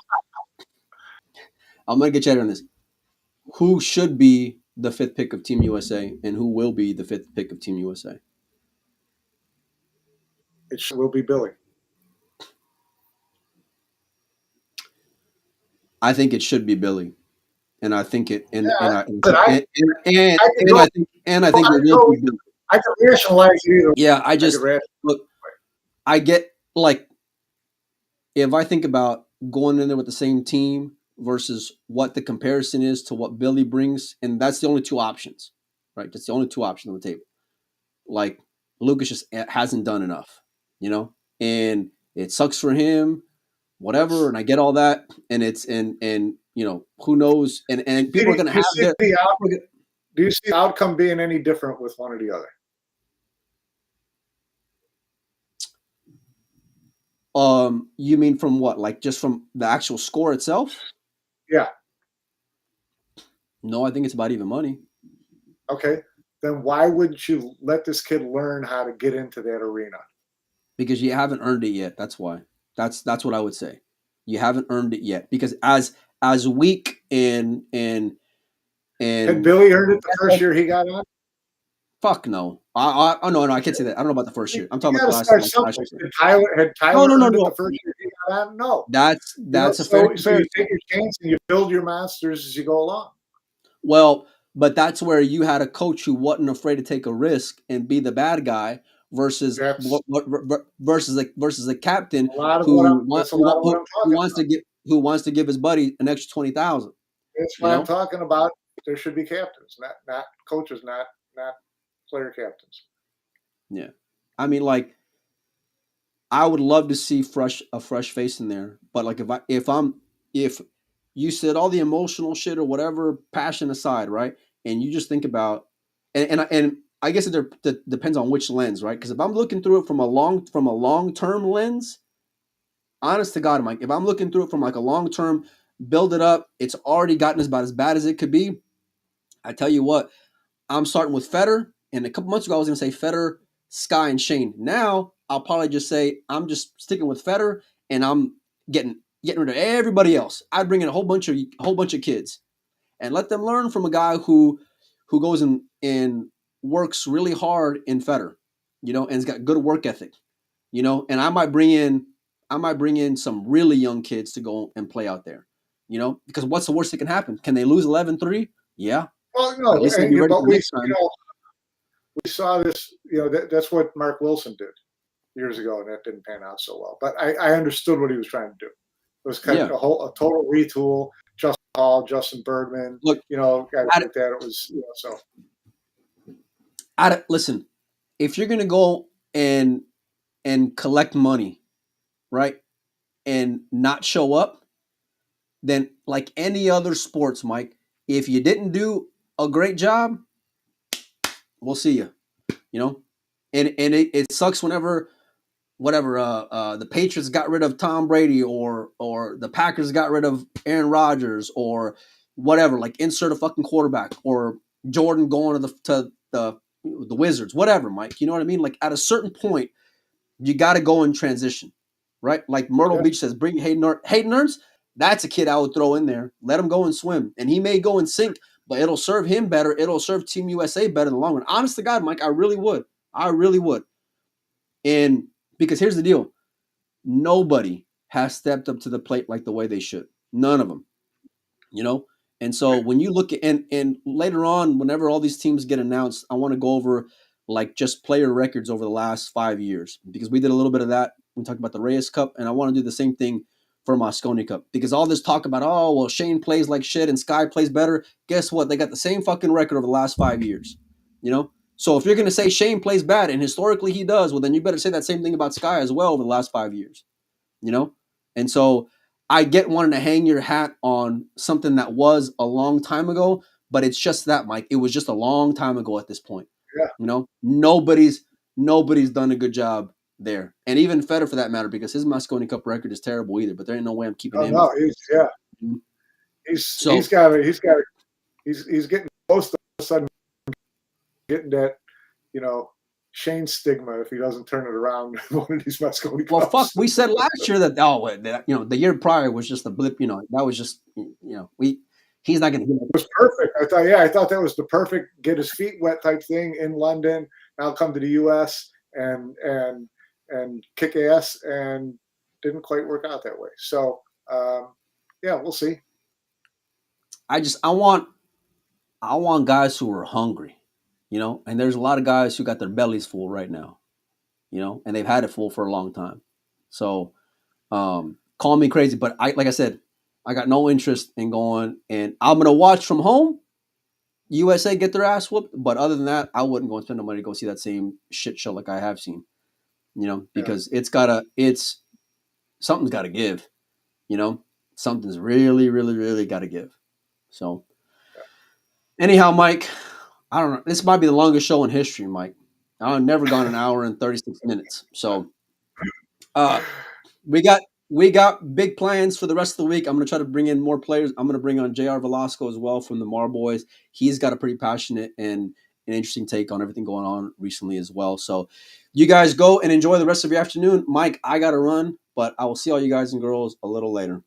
I'm gonna get you out of here on this. Who should be the 5th pick of Team USA, and who will be the 5th pick of Team USA? It will be Billy. I think it should be Billy, and I think it, and I think it will be Billy. I can rationalize either. Yeah, look. I get, like, if I think about going in there with the same team versus what the comparison is to what Billy brings, and that's the only 2 options, right? That's the only 2 options on the table. Like, Lucas just hasn't done enough, and it sucks for him, whatever. And I get all that, and it's and who knows, and people are going to have their. Do you see the outcome being any different with one or the other? You mean from what? Like, just from the actual score itself? Yeah. No, I think it's about even money. Okay. Then why wouldn't you let this kid learn how to get into that arena? Because you haven't earned it yet. That's why. That's what I would say. You haven't earned it yet. Because as weak and had Billy earned it the first year he got on? Fuck no. No, I can't say that. I don't know about the first year. I'm talking about the last year. Had Tyler earned it the first year he got on? No. That's a fair. So you take your chance and you build your monsters as you go along. Well, but that's where you had a coach who wasn't afraid to take a risk and be the bad guy versus a captain who wants to give his buddy an extra 20,000. That's what I'm talking about. There should be captains, not coaches, not player captains. Yeah, I mean, like, I would love to see a fresh face in there, but like if you said all the emotional shit or whatever, passion aside, right, and you just think about and I guess it depends on which lens, right? Because if I'm looking through it from a long-term lens, honest to God, Mike, if I'm looking through it from like a long-term, build it up, it's already gotten about as bad as it could be. I tell you what, I'm starting with Federer, and a couple months ago I was going to say Federer, Sky, and Shane. Now I'll probably just say I'm just sticking with Federer, and I'm getting rid of everybody else. I'd bring in a whole bunch of kids, and let them learn from a guy who goes and works really hard in Federer, and has got good work ethic, and I might bring in some really young kids to go and play out there, because what's the worst that can happen? Can they lose 11-3? Yeah. Well, no, but we saw this, that's what Mark Wilson did years ago, and that didn't pan out so well. But I understood what he was trying to do. It was kind of a total retool. Justin Hall, Justin Birdman, guys like that. It was, so. Listen, if you're going to go and collect money, right, and not show up, then like any other sports, Mike, if you didn't do a great job, we'll see you, and it sucks whenever the Patriots got rid of Tom Brady or the Packers got rid of Aaron Rodgers or whatever, like insert a fucking quarterback, or Jordan going to the Wizards, whatever, Mike, you know what I mean? Like, at a certain point, you got to go in transition, right? Like Myrtle Beach says, bring Hayden Ernst. That's a kid I would throw in there. Let him go and swim. And he may go and sink, but it'll serve him better. It'll serve Team USA better in the long run. Honest to God, Mike, I really would. And because here's the deal. Nobody has stepped up to the plate like the way they should. None of them. And so when you look at, and later on, whenever all these teams get announced, I want to go over like just player records over the last 5 years, because we did a little bit of that. We talked about the Reyes Cup, and I want to do the same thing for Mosconi Cup, because all this talk about, oh, well, Shane plays like shit and Sky plays better. Guess what? They got the same fucking record over the last 5 years, So if you're going to say Shane plays bad, and historically he does, well, then you better say that same thing about Sky as well over the last 5 years, And so I get wanting to hang your hat on something that was a long time ago, but it's just that, Mike. It was just a long time ago at this point. Yeah. You know, nobody's done a good job there, and even Federer for that matter, because his Mosconi Cup record is terrible either. But there ain't no way I'm keeping him. No, he's getting close to all of a sudden getting that, you know, Shane stigma if he doesn't turn it around in one of these Mosconi Cups. Well, fuck, we said last year that the year prior was just a blip. You know, that was just he's not going to. It was perfect. I thought that was the perfect get his feet wet type thing in London. Now come to the U.S. and kick ass, and didn't quite work out that way. So we'll see. I want guys who are hungry, you know, and there's a lot of guys who got their bellies full right now, you know, and they've had it full for a long time. So call me crazy, but like I said, I got no interest in going, and I'm gonna watch from home. USA get their ass whooped, but other than that, I wouldn't go and spend the money to go see that same shit show like I have seen, you know, because something's got to give, you know, something's really, really, really got to give. So, anyhow, Mike, I don't know. This might be the longest show in history, Mike. I've never gone an hour and 36 minutes. So, we got big plans for the rest of the week. I'm going to try to bring in more players. I'm going to bring on JR Velasco as well from the Mar Boys. He's got a pretty passionate and an interesting take on everything going on recently as well. So, you guys go and enjoy the rest of your afternoon. Mike, I got to run, but I will see all you guys and girls a little later.